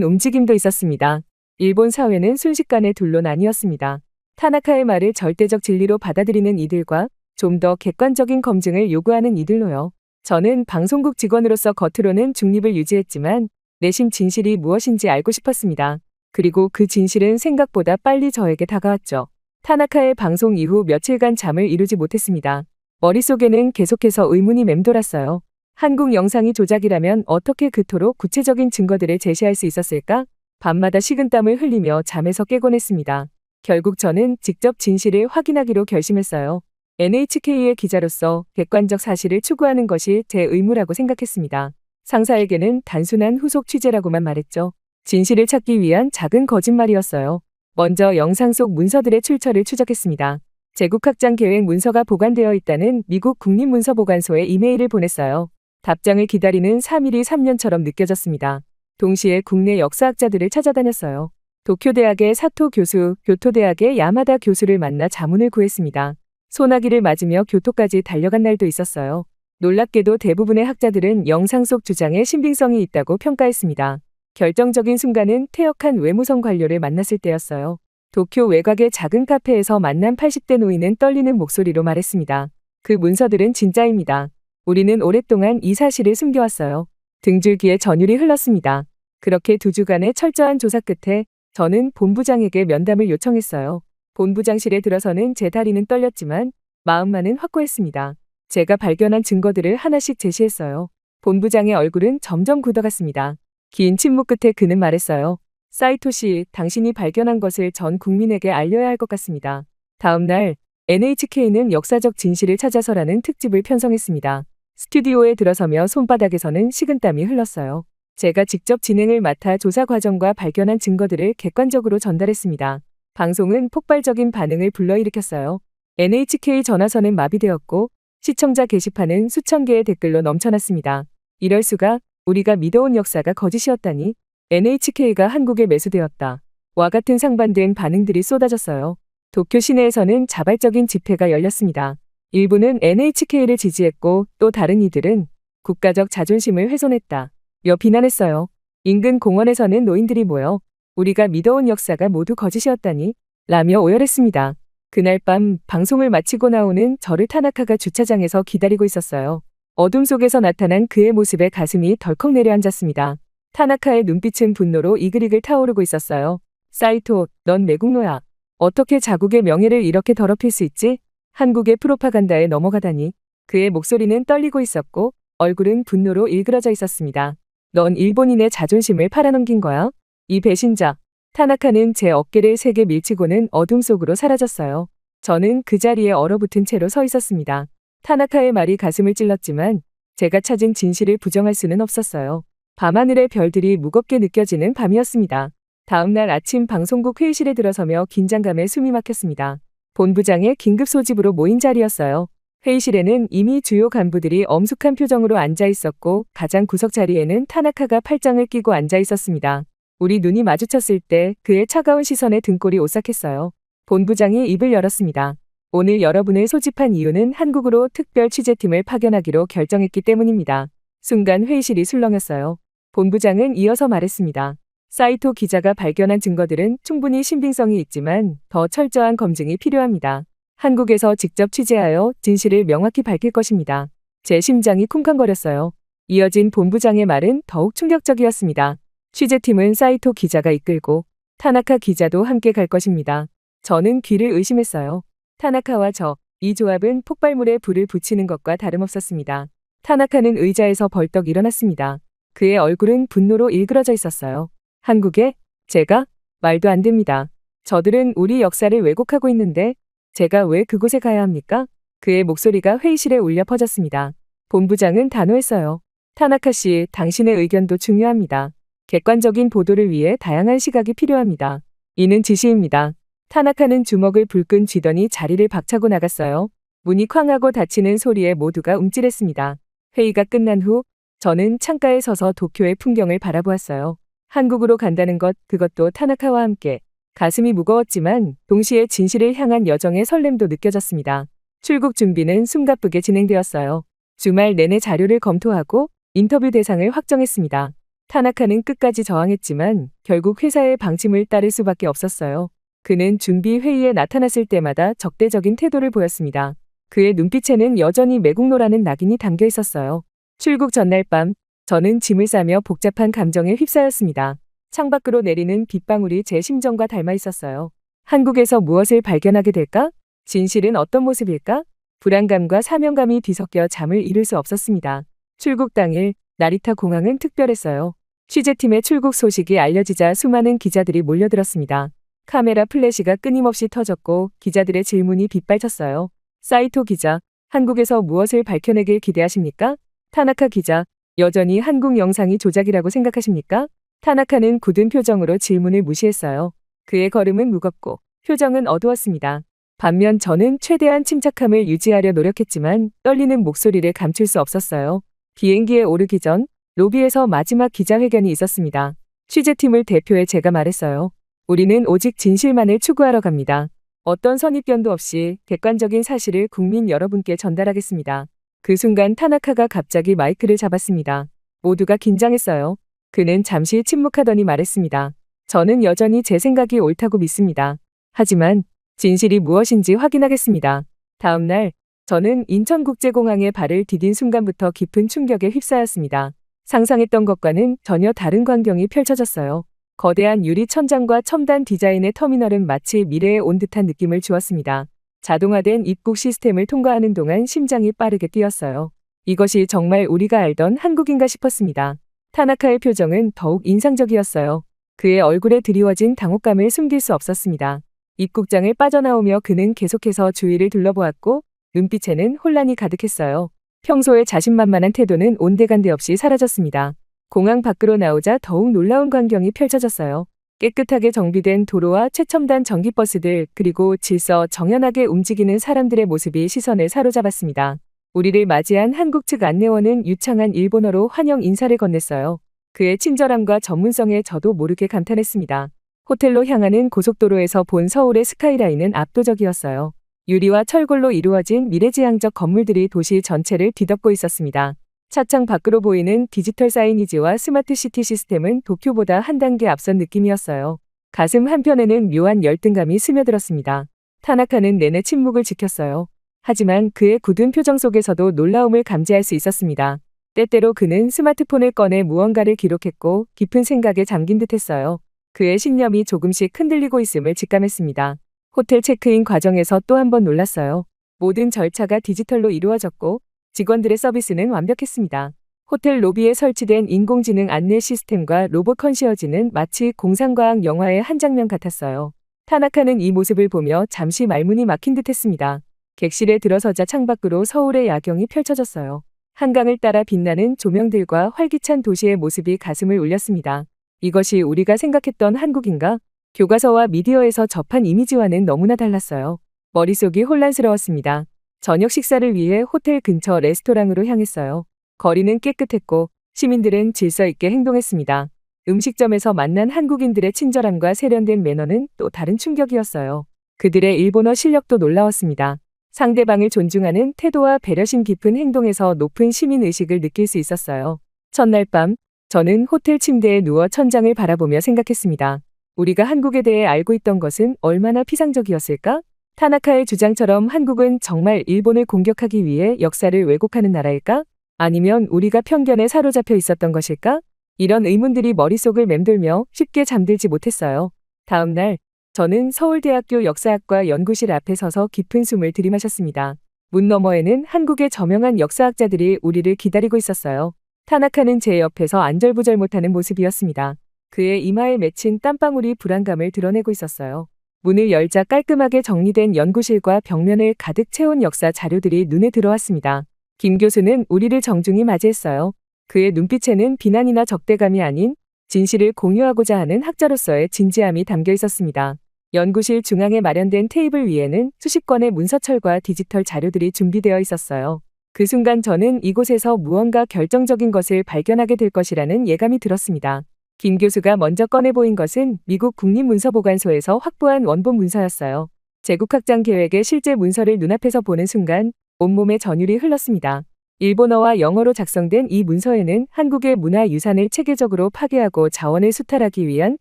움직임도 있었습니다. 일본 사회는 순식간에 둘로 나뉘었습니다. 타나카의 말을 절대적 진리로 받아들이는 이들과 좀 더 객관적인 검증을 요구하는 이들로요. 저는 방송국 직원으로서 겉으로는 중립을 유지했지만 내심 진실이 무엇인지 알고 싶었습니다. 그리고 그 진실은 생각보다 빨리 저에게 다가왔죠. 타나카의 방송 이후 며칠간 잠을 이루지 못했습니다. 머릿속에는 계속해서 의문이 맴돌았어요. 한국 영상이 조작이라면 어떻게 그토록 구체적인 증거들을 제시할 수 있었을까? 밤마다 식은땀을 흘리며 잠에서 깨곤 했습니다. 결국 저는 직접 진실을 확인하기로 결심했어요. NHK의 기자로서 객관적 사실을 추구하는 것이 제 의무라고 생각했습니다. 상사에게는 단순한 후속 취재라고만 말했죠. 진실을 찾기 위한 작은 거짓말이었어요. 먼저 영상 속 문서들의 출처를 추적했습니다. 제국학장 계획 문서가 보관되어 있다는 미국 국립문서보관소에 이메일을 보냈어요. 답장을 기다리는 3일이 3년처럼 느껴졌습니다. 동시에 국내 역사학자들을 찾아다녔어요. 도쿄대학의 사토 교수, 교토대학의 야마다 교수를 만나 자문을 구했습니다. 소나기를 맞으며 교토까지 달려간 날도 있었어요. 놀랍게도 대부분의 학자들은 영상 속 주장에 신빙성이 있다고 평가했습니다. 결정적인 순간은 퇴역한 외무성 관료를 만났을 때였어요. 도쿄 외곽의 작은 카페에서 만난 80대 노인은 떨리는 목소리로 말했습니다. 그 문서들은 진짜입니다. 우리는 오랫동안 이 사실을 숨겨왔어요. 등줄기에 전율이 흘렀습니다. 그렇게 2주간의 철저한 조사 끝에 저는 본부장에게 면담을 요청했어요. 본부장실에 들어서는 제 다리는 떨렸지만 마음만은 확고했습니다. 제가 발견한 증거들을 하나씩 제시했어요. 본부장의 얼굴은 점점 굳어갔습니다. 긴 침묵 끝에 그는 말했어요. 사이토 씨, 당신이 발견한 것을 전 국민에게 알려야 할 것 같습니다. 다음 날 NHK는 역사적 진실을 찾아서라는 특집을 편성했습니다. 스튜디오에 들어서며 손바닥에서는 식은땀이 흘렀어요. 제가 직접 진행을 맡아 조사 과정과 발견한 증거들을 객관적으로 전달했습니다. 방송은 폭발적인 반응을 불러일으켰어요. NHK 전화선은 마비되었고 시청자 게시판은 수천 개의 댓글로 넘쳐났습니다. 이럴 수가, 우리가 믿어온 역사가 거짓이었다니, NHK가 한국에 매수되었다. 와 같은 상반된 반응들이 쏟아졌어요. 도쿄 시내에서는 자발적인 집회가 열렸습니다. 일부는 NHK를 지지했고 또 다른 이들은 국가적 자존심을 훼손했다 며 비난했어요. 인근 공원에서는 노인들이 모여 우리가 믿어온 역사가 모두 거짓이었다니 라며 오열했습니다. 그날 밤 방송을 마치고 나오는 저를 타나카가 주차장에서 기다리고 있었어요. 어둠 속에서 나타난 그의 모습에 가슴이 덜컥 내려앉았습니다. 타나카의 눈빛은 분노로 이글이글 타오르고 있었어요. 사이토, 넌 매국노야. 어떻게 자국의 명예를 이렇게 더럽힐 수 있지? 한국의 프로파간다에 넘어가다니. 그의 목소리는 떨리고 있었고 얼굴은 분노로 일그러져 있었습니다. 넌 일본인의 자존심을 팔아넘긴 거야? 이 배신자. 타나카는 제 어깨를 세게 밀치고는 어둠 속으로 사라졌어요. 저는 그 자리에 얼어붙은 채로 서 있었습니다. 타나카의 말이 가슴을 찔렀지만 제가 찾은 진실을 부정할 수는 없었어요. 밤하늘의 별들이 무겁게 느껴지는 밤이었습니다. 다음날 아침 방송국 회의실에 들어서며 긴장감에 숨이 막혔습니다. 본부장의 긴급 소집으로 모인 자리였어요. 회의실에는 이미 주요 간부들이 엄숙한 표정으로 앉아 있었고 가장 구석 자리에는 타나카가 팔짱을 끼고 앉아 있었습니다. 우리 눈이 마주쳤을 때 그의 차가운 시선에 등골이 오싹했어요. 본부장이 입을 열었습니다. 오늘 여러분을 소집한 이유는 한국으로 특별 취재팀을 파견하기로 결정했기 때문입니다. 순간 회의실이 술렁였어요. 본부장은 이어서 말했습니다. 사이토 기자가 발견한 증거들은 충분히 신빙성이 있지만 더 철저한 검증이 필요합니다. 한국에서 직접 취재하여 진실을 명확히 밝힐 것입니다. 제 심장이 쿵쾅거렸어요. 이어진 본부장의 말은 더욱 충격적이었습니다. 취재팀은 사이토 기자가 이끌고 타나카 기자도 함께 갈 것입니다. 저는 귀를 의심했어요. 타나카와 이 조합은 폭발물에 불을 붙이는 것과 다름없었습니다. 타나카는 의자에서 벌떡 일어났습니다. 그의 얼굴은 분노로 일그러져 있었어요. 한국에? 제가? 말도 안 됩니다. 저들은 우리 역사를 왜곡하고 있는데 제가 왜 그곳에 가야 합니까? 그의 목소리가 회의실에 울려 퍼졌습니다. 본부장은 단호했어요. 타나카 씨, 당신의 의견도 중요합니다. 객관적인 보도를 위해 다양한 시각이 필요합니다. 이는 지시입니다. 타나카는 주먹을 불끈 쥐더니 자리를 박차고 나갔어요. 문이 쾅하고 닫히는 소리에 모두가 움찔했습니다. 회의가 끝난 후 저는 창가에 서서 도쿄의 풍경을 바라보았어요. 한국으로 간다는 것, 그것도 타나카와 함께. 가슴이 무거웠지만 동시에 진실을 향한 여정의 설렘도 느껴졌습니다. 출국 준비는 숨가쁘게 진행되었어요. 주말 내내 자료를 검토하고 인터뷰 대상을 확정했습니다. 타나카는 끝까지 저항했지만 결국 회사의 방침을 따를 수밖에 없었어요. 그는 준비 회의에 나타났을 때마다 적대적인 태도를 보였습니다. 그의 눈빛에는 여전히 매국노라는 낙인이 담겨 있었어요. 출국 전날 밤, 저는 짐을 싸며 복잡한 감정에 휩싸였습니다. 창밖으로 내리는 빗방울이 제 심정과 닮아 있었어요. 한국에서 무엇을 발견하게 될까? 진실은 어떤 모습일까? 불안감과 사명감이 뒤섞여 잠을 이룰 수 없었습니다. 출국 당일, 나리타 공항은 특별했어요. 취재팀의 출국 소식이 알려지자 수많은 기자들이 몰려들었습니다. 카메라 플래시가 끊임없이 터졌고 기자들의 질문이 빗발쳤어요. 사이토 기자, 한국에서 무엇을 밝혀내길 기대하십니까? 타나카 기자, 여전히 한국 영상이 조작이라고 생각하십니까? 타나카는 굳은 표정으로 질문을 무시했어요. 그의 걸음은 무겁고 표정은 어두웠습니다. 반면 저는 최대한 침착함을 유지하려 노력했지만 떨리는 목소리를 감출 수 없었어요. 비행기에 오르기 전 로비에서 마지막 기자회견이 있었습니다. 취재팀을 대표해 제가 말했어요. 우리는 오직 진실만을 추구하러 갑니다. 어떤 선입견도 없이 객관적인 사실을 국민 여러분께 전달하겠습니다. 그 순간 타나카가 갑자기 마이크를 잡았습니다. 모두가 긴장했어요. 그는 잠시 침묵하더니 말했습니다. 저는 여전히 제 생각이 옳다고 믿습니다. 하지만 진실이 무엇인지 확인하겠습니다. 다음 날 저는 인천국제공항에 발을 디딘 순간부터 깊은 충격에 휩싸였습니다. 상상했던 것과는 전혀 다른 광경이 펼쳐졌어요. 거대한 유리 천장과 첨단 디자인의 터미널은 마치 미래에 온 듯한 느낌을 주었습니다. 자동화된 입국 시스템을 통과하는 동안 심장이 빠르게 뛰었어요. 이것이 정말 우리가 알던 한국인가 싶었습니다. 타나카의 표정은 더욱 인상적이었어요. 그의 얼굴에 드리워진 당혹감을 숨길 수 없었습니다. 입국장을 빠져나오며 그는 계속해서 주위를 둘러보았고 눈빛에는 혼란이 가득했어요. 평소의 자신만만한 태도는 온데간데 없이 사라졌습니다. 공항 밖으로 나오자 더욱 놀라운 광경이 펼쳐졌어요. 깨끗하게 정비된 도로와 최첨단 전기버스들 그리고 질서 정연하게 움직이는 사람들의 모습이 시선을 사로잡았습니다. 우리를 맞이한 한국 측 안내원은 유창한 일본어로 환영 인사를 건넸어요. 그의 친절함과 전문성에 저도 모르게 감탄했습니다. 호텔로 향하는 고속도로에서 본 서울의 스카이라인은 압도적이었어요. 유리와 철골로 이루어진 미래지향적 건물들이 도시 전체를 뒤덮고 있었습니다. 차창 밖으로 보이는 디지털 사이니지와 스마트 시티 시스템은 도쿄보다 한 단계 앞선 느낌이었어요. 가슴 한편에는 묘한 열등감이 스며들었습니다. 타나카는 내내 침묵을 지켰어요. 하지만 그의 굳은 표정 속에서도 놀라움을 감지할 수 있었습니다. 때때로 그는 스마트폰을 꺼내 무언가를 기록했고 깊은 생각에 잠긴 듯했어요. 그의 신념이 조금씩 흔들리고 있음을 직감했습니다. 호텔 체크인 과정에서 또 한 번 놀랐어요. 모든 절차가 디지털로 이루어졌고 직원들의 서비스는 완벽했습니다. 호텔 로비에 설치된 인공지능 안내 시스템과 로봇 컨시어지는 마치 공상과학 영화의 한 장면 같았어요. 타나카는 이 모습을 보며 잠시 말문이 막힌 듯했습니다. 객실에 들어서자 창밖으로 서울의 야경이 펼쳐졌어요. 한강을 따라 빛나는 조명들과 활기찬 도시의 모습이 가슴을 울렸습니다. 이것이 우리가 생각했던 한국인가? 교과서와 미디어에서 접한 이미지와는 너무나 달랐어요. 머릿속이 혼란스러웠습니다. 저녁 식사를 위해 호텔 근처 레스토랑으로 향했어요. 거리는 깨끗했고 시민들은 질서 있게 행동했습니다. 음식점에서 만난 한국인들의 친절함과 세련된 매너는 또 다른 충격이었어요. 그들의 일본어 실력도 놀라웠습니다. 상대방을 존중하는 태도와 배려심 깊은 행동에서 높은 시민의식을 느낄 수 있었어요. 첫날 밤, 저는 호텔 침대에 누워 천장을 바라보며 생각했습니다. 우리가 한국에 대해 알고 있던 것은 얼마나 피상적이었을까? 타나카의 주장처럼 한국은 정말 일본을 공격하기 위해 역사를 왜곡하는 나라일까? 아니면 우리가 편견에 사로잡혀 있었던 것일까? 이런 의문들이 머릿속을 맴돌며 쉽게 잠들지 못했어요. 다음 날, 저는 서울대학교 역사학과 연구실 앞에 서서 깊은 숨을 들이마셨습니다. 문 너머에는 한국의 저명한 역사학자들이 우리를 기다리고 있었어요. 타나카는 제 옆에서 안절부절 못하는 모습이었습니다. 그의 이마에 맺힌 땀방울이 불안감을 드러내고 있었어요. 문을 열자 깔끔하게 정리된 연구실과 벽면을 가득 채운 역사 자료들이 눈에 들어왔습니다. 김 교수는 우리를 정중히 맞이했어요. 그의 눈빛에는 비난이나 적대감이 아닌 진실을 공유하고자 하는 학자로서의 진지함이 담겨 있었습니다. 연구실 중앙에 마련된 테이블 위에는 수십 건의 문서철과 디지털 자료들이 준비되어 있었어요. 그 순간 저는 이곳에서 무언가 결정적인 것을 발견하게 될 것이라는 예감이 들었습니다. 김 교수가 먼저 꺼내 보인 것은 미국 국립문서보관소에서 확보한 원본 문서였어요. 제국학장 계획의 실제 문서를 눈앞에서 보는 순간 온몸에 전율이 흘렀습니다. 일본어와 영어로 작성된 이 문서에는 한국의 문화유산을 체계적으로 파괴하고 자원을 수탈하기 위한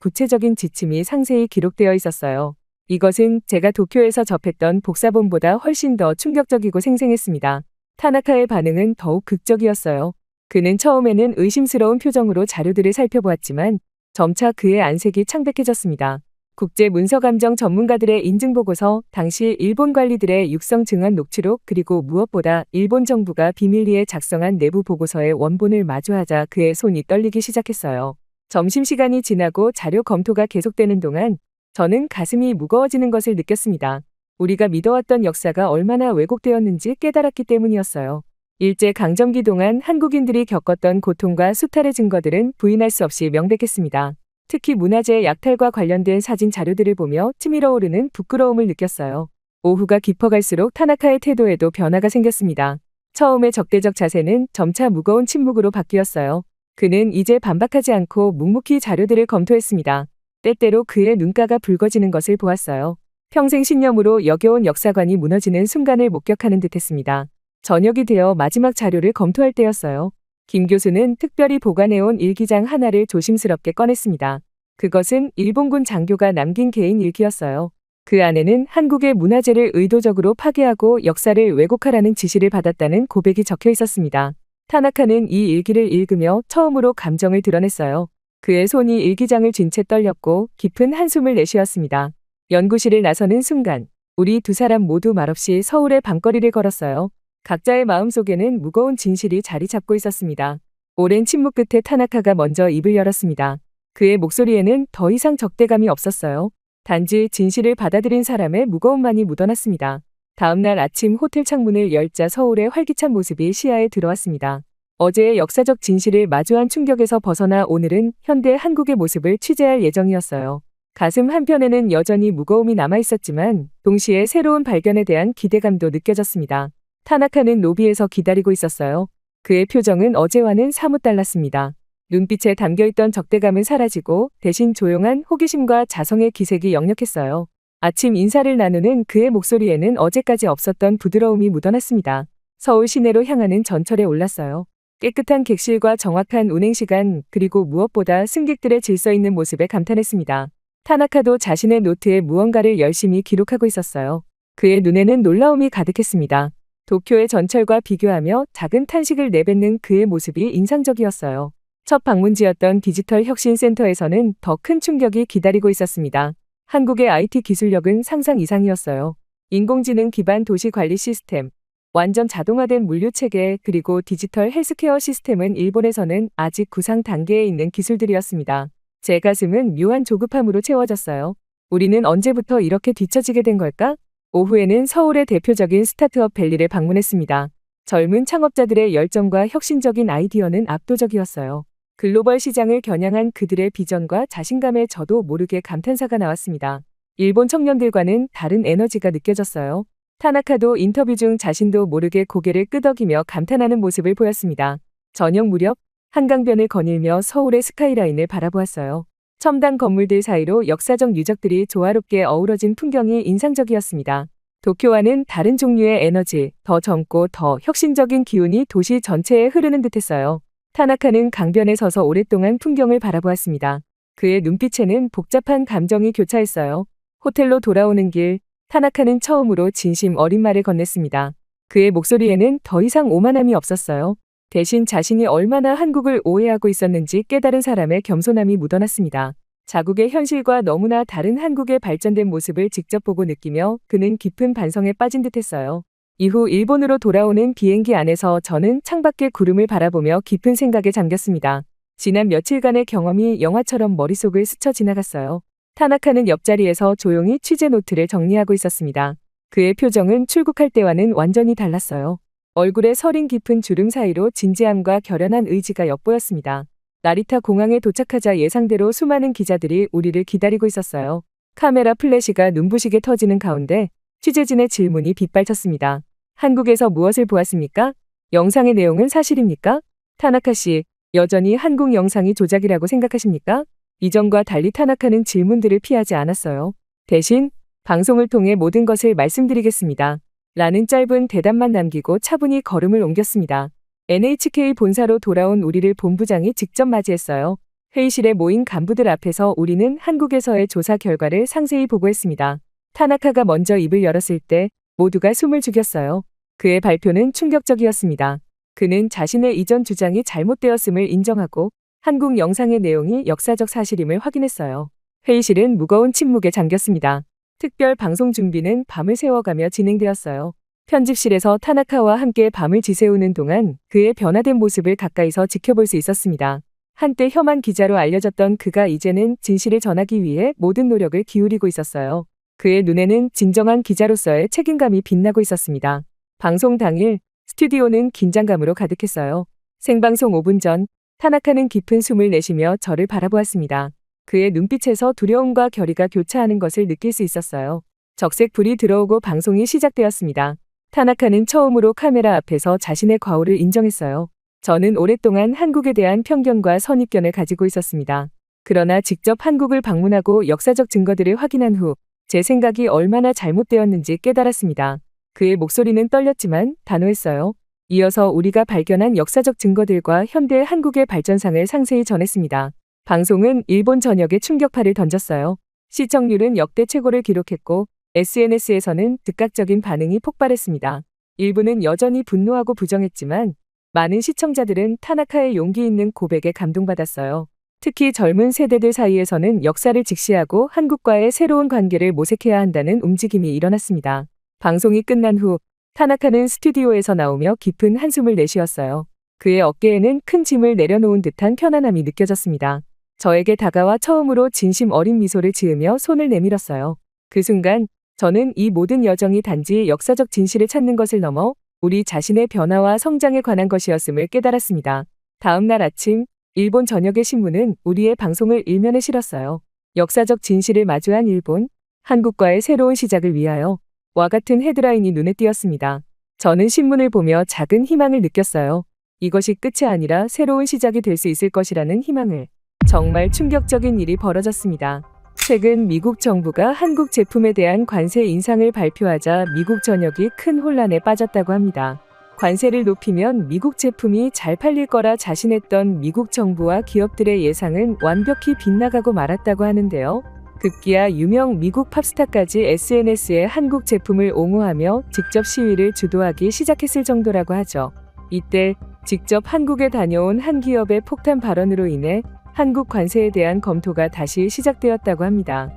구체적인 지침이 상세히 기록되어 있었어요. 이것은 제가 도쿄에서 접했던 복사본보다 훨씬 더 충격적이고 생생했습니다. 타나카의 반응은 더욱 극적이었어요. 그는 처음에는 의심스러운 표정으로 자료들을 살펴보았지만 점차 그의 안색이 창백해졌습니다. 국제문서감정 전문가들의 인증보고서, 당시 일본 관리들의 육성 증언 녹취록, 그리고 무엇보다 일본 정부가 비밀리에 작성한 내부 보고서의 원본을 마주하자 그의 손이 떨리기 시작했어요. 점심시간이 지나고 자료 검토가 계속되는 동안 저는 가슴이 무거워지는 것을 느꼈습니다. 우리가 믿어왔던 역사가 얼마나 왜곡되었는지 깨달았기 때문이었어요. 일제강점기 동안 한국인들이 겪었던 고통과 수탈의 증거들은 부인할 수 없이 명백했습니다. 특히 문화재 약탈과 관련된 사진 자료들을 보며 치밀어 오르는 부끄러움을 느꼈어요. 오후가 깊어갈수록 타나카의 태도에도 변화가 생겼습니다. 처음의 적대적 자세는 점차 무거운 침묵으로 바뀌었어요. 그는 이제 반박하지 않고 묵묵히 자료들을 검토했습니다. 때때로 그의 눈가가 붉어지는 것을 보았어요. 평생 신념으로 여겨온 역사관이 무너지는 순간을 목격하는 듯했습니다. 저녁이 되어 마지막 자료를 검토할 때였어요. 김 교수는 특별히 보관해온 일기장 하나를 조심스럽게 꺼냈습니다. 그것은 일본군 장교가 남긴 개인 일기였어요. 그 안에는 한국의 문화재를 의도적으로 파괴하고 역사를 왜곡하라는 지시를 받았다는 고백이 적혀 있었습니다. 타나카는 이 일기를 읽으며 처음으로 감정을 드러냈어요. 그의 손이 일기장을 쥔 채 떨렸고 깊은 한숨을 내쉬었습니다. 연구실을 나서는 순간 우리 두 사람 모두 말없이 서울의 밤거리를 걸었어요. 각자의 마음속에는 무거운 진실이 자리 잡고 있었습니다. 오랜 침묵 끝에 타나카가 먼저 입을 열었습니다. 그의 목소리에는 더 이상 적대감이 없었어요. 단지 진실을 받아들인 사람의 무거움만이 묻어났습니다. 다음 날 아침 호텔 창문을 열자 서울의 활기찬 모습이 시야에 들어왔습니다. 어제의 역사적 진실을 마주한 충격에서 벗어나 오늘은 현대 한국의 모습을 취재할 예정이었어요. 가슴 한편에는 여전히 무거움이 남아있었지만 동시에 새로운 발견에 대한 기대감도 느껴졌습니다. 타나카는 로비에서 기다리고 있었어요. 그의 표정은 어제와는 사뭇 달랐습니다. 눈빛에 담겨있던 적대감은 사라지고 대신 조용한 호기심과 자성의 기색이 역력했어요. 아침 인사를 나누는 그의 목소리에는 어제까지 없었던 부드러움이 묻어났습니다. 서울 시내로 향하는 전철에 올랐어요. 깨끗한 객실과 정확한 운행시간, 그리고 무엇보다 승객들의 질서 있는 모습에 감탄했습니다. 타나카도 자신의 노트에 무언가를 열심히 기록하고 있었어요. 그의 눈에는 놀라움이 가득했습니다. 도쿄의 전철과 비교하며 작은 탄식을 내뱉는 그의 모습이 인상적이었어요. 첫 방문지였던 디지털 혁신센터에서는 더 큰 충격이 기다리고 있었습니다. 한국의 IT 기술력은 상상 이상이었어요. 인공지능 기반 도시 관리 시스템, 완전 자동화된 물류체계 그리고 디지털 헬스케어 시스템은 일본에서는 아직 구상 단계에 있는 기술들이었습니다. 제 가슴은 묘한 조급함으로 채워졌어요. 우리는 언제부터 이렇게 뒤처지게 된 걸까? 오후에는 서울의 대표적인 스타트업 밸리를 방문했습니다. 젊은 창업자들의 열정과 혁신적인 아이디어는 압도적이었어요. 글로벌 시장을 겨냥한 그들의 비전과 자신감에 저도 모르게 감탄사가 나왔습니다. 일본 청년들과는 다른 에너지가 느껴졌어요. 타나카도 인터뷰 중 자신도 모르게 고개를 끄덕이며 감탄하는 모습을 보였습니다. 저녁 무렵 한강변을 거닐며 서울의 스카이라인을 바라보았어요. 첨단 건물들 사이로 역사적 유적들이 조화롭게 어우러진 풍경이 인상적이었습니다. 도쿄와는 다른 종류의 에너지, 더 젊고 더 혁신적인 기운이 도시 전체에 흐르는 듯했어요. 타나카는 강변에 서서 오랫동안 풍경을 바라보았습니다. 그의 눈빛에는 복잡한 감정이 교차했어요. 호텔로 돌아오는 길, 타나카는 처음으로 진심 어린 말을 건넸습니다. 그의 목소리에는 더 이상 오만함이 없었어요. 대신 자신이 얼마나 한국을 오해하고 있었는지 깨달은 사람의 겸손함이 묻어났습니다. 자국의 현실과 너무나 다른 한국의 발전된 모습을 직접 보고 느끼며 그는 깊은 반성에 빠진 듯했어요. 이후 일본으로 돌아오는 비행기 안에서 저는 창밖의 구름을 바라보며 깊은 생각에 잠겼습니다. 지난 며칠간의 경험이 영화처럼 머릿속을 스쳐 지나갔어요. 타나카는 옆자리에서 조용히 취재 노트를 정리하고 있었습니다. 그의 표정은 출국할 때와는 완전히 달랐어요. 얼굴에 서린 깊은 주름 사이로 진지함과 결연한 의지가 엿보였습니다. 나리타 공항에 도착하자 예상대로 수많은 기자들이 우리를 기다리고 있었어요. 카메라 플래시가 눈부시게 터지는 가운데 취재진의 질문이 빗발쳤습니다. 한국에서 무엇을 보았습니까? 영상의 내용은 사실입니까? 타나카 씨, 여전히 한국 영상이 조작이라고 생각하십니까? 이전과 달리 타나카는 질문들을 피하지 않았어요. 대신 방송을 통해 모든 것을 말씀드리겠습니다. 라는 짧은 대답만 남기고 차분히 걸음을 옮겼습니다. NHK 본사로 돌아온 우리를 본부장이 직접 맞이했어요. 회의실에 모인 간부들 앞에서 우리는 한국에서의 조사 결과를 상세히 보고했습니다. 타나카가 먼저 입을 열었을 때 모두가 숨을 죽였어요. 그의 발표는 충격적이었습니다. 그는 자신의 이전 주장이 잘못되었음을 인정하고 한국 영상의 내용이 역사적 사실임을 확인했어요. 회의실은 무거운 침묵에 잠겼습니다. 특별 방송 준비는 밤을 새워가며 진행되었어요. 편집실에서 타나카와 함께 밤을 지새우는 동안 그의 변화된 모습을 가까이서 지켜볼 수 있었습니다. 한때 혐한 기자로 알려졌던 그가 이제는 진실을 전하기 위해 모든 노력을 기울이고 있었어요. 그의 눈에는 진정한 기자로서의 책임감이 빛나고 있었습니다. 방송 당일 스튜디오는 긴장감으로 가득했어요. 생방송 5분 전 타나카는 깊은 숨을 내쉬며 저를 바라보았습니다. 그의 눈빛에서 두려움과 결의가 교차하는 것을 느낄 수 있었어요. 적색 불이 들어오고 방송이 시작되었습니다. 타나카는 처음으로 카메라 앞에서 자신의 과오를 인정했어요. 저는 오랫동안 한국에 대한 편견과 선입견을 가지고 있었습니다. 그러나 직접 한국을 방문하고 역사적 증거들을 확인한 후 제 생각이 얼마나 잘못되었는지 깨달았습니다. 그의 목소리는 떨렸지만 단호했어요. 이어서 우리가 발견한 역사적 증거들과 현대 한국의 발전상을 상세히 전했습니다. 방송은 일본 전역에 충격파를 던졌어요. 시청률은 역대 최고를 기록했고 SNS에서는 즉각적인 반응이 폭발했습니다. 일부는 여전히 분노하고 부정했지만 많은 시청자들은 타나카의 용기 있는 고백에 감동받았어요. 특히 젊은 세대들 사이에서는 역사를 직시하고 한국과의 새로운 관계를 모색해야 한다는 움직임이 일어났습니다. 방송이 끝난 후 타나카는 스튜디오에서 나오며 깊은 한숨을 내쉬었어요. 그의 어깨에는 큰 짐을 내려놓은 듯한 편안함이 느껴졌습니다. 저에게 다가와 처음으로 진심 어린 미소를 지으며 손을 내밀었어요. 그 순간 저는 이 모든 여정이 단지 역사적 진실을 찾는 것을 넘어 우리 자신의 변화와 성장에 관한 것이었음을 깨달았습니다. 다음 날 아침 일본 전역의 신문은 우리의 방송을 일면에 실었어요. 역사적 진실을 마주한 일본, 한국과의 새로운 시작을 위하여 와 같은 헤드라인이 눈에 띄었습니다. 저는 신문을 보며 작은 희망을 느꼈어요. 이것이 끝이 아니라 새로운 시작이 될 수 있을 것이라는 희망을. 정말 충격적인 일이 벌어졌습니다. 최근 미국 정부가 한국 제품에 대한 관세 인상을 발표하자 미국 전역이 큰 혼란에 빠졌다고 합니다. 관세를 높이면 미국 제품이 잘 팔릴 거라 자신했던 미국 정부와 기업들의 예상은 완벽히 빗나가고 말았다고 하는데요. 급기야 유명 미국 팝스타까지 SNS에 한국 제품을 옹호하며 직접 시위를 주도하기 시작했을 정도라고 하죠. 이때 직접 한국에 다녀온 한 기업의 폭탄 발언으로 인해 한국 관세에 대한 검토가 다시 시작되었다고 합니다.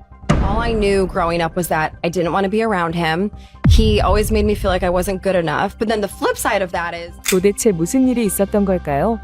All I knew growing up was that I didn't want to be around him. He always made me feel like I wasn't good enough. But then the flip side of that is 도대체 무슨 일이 있었던 걸까요?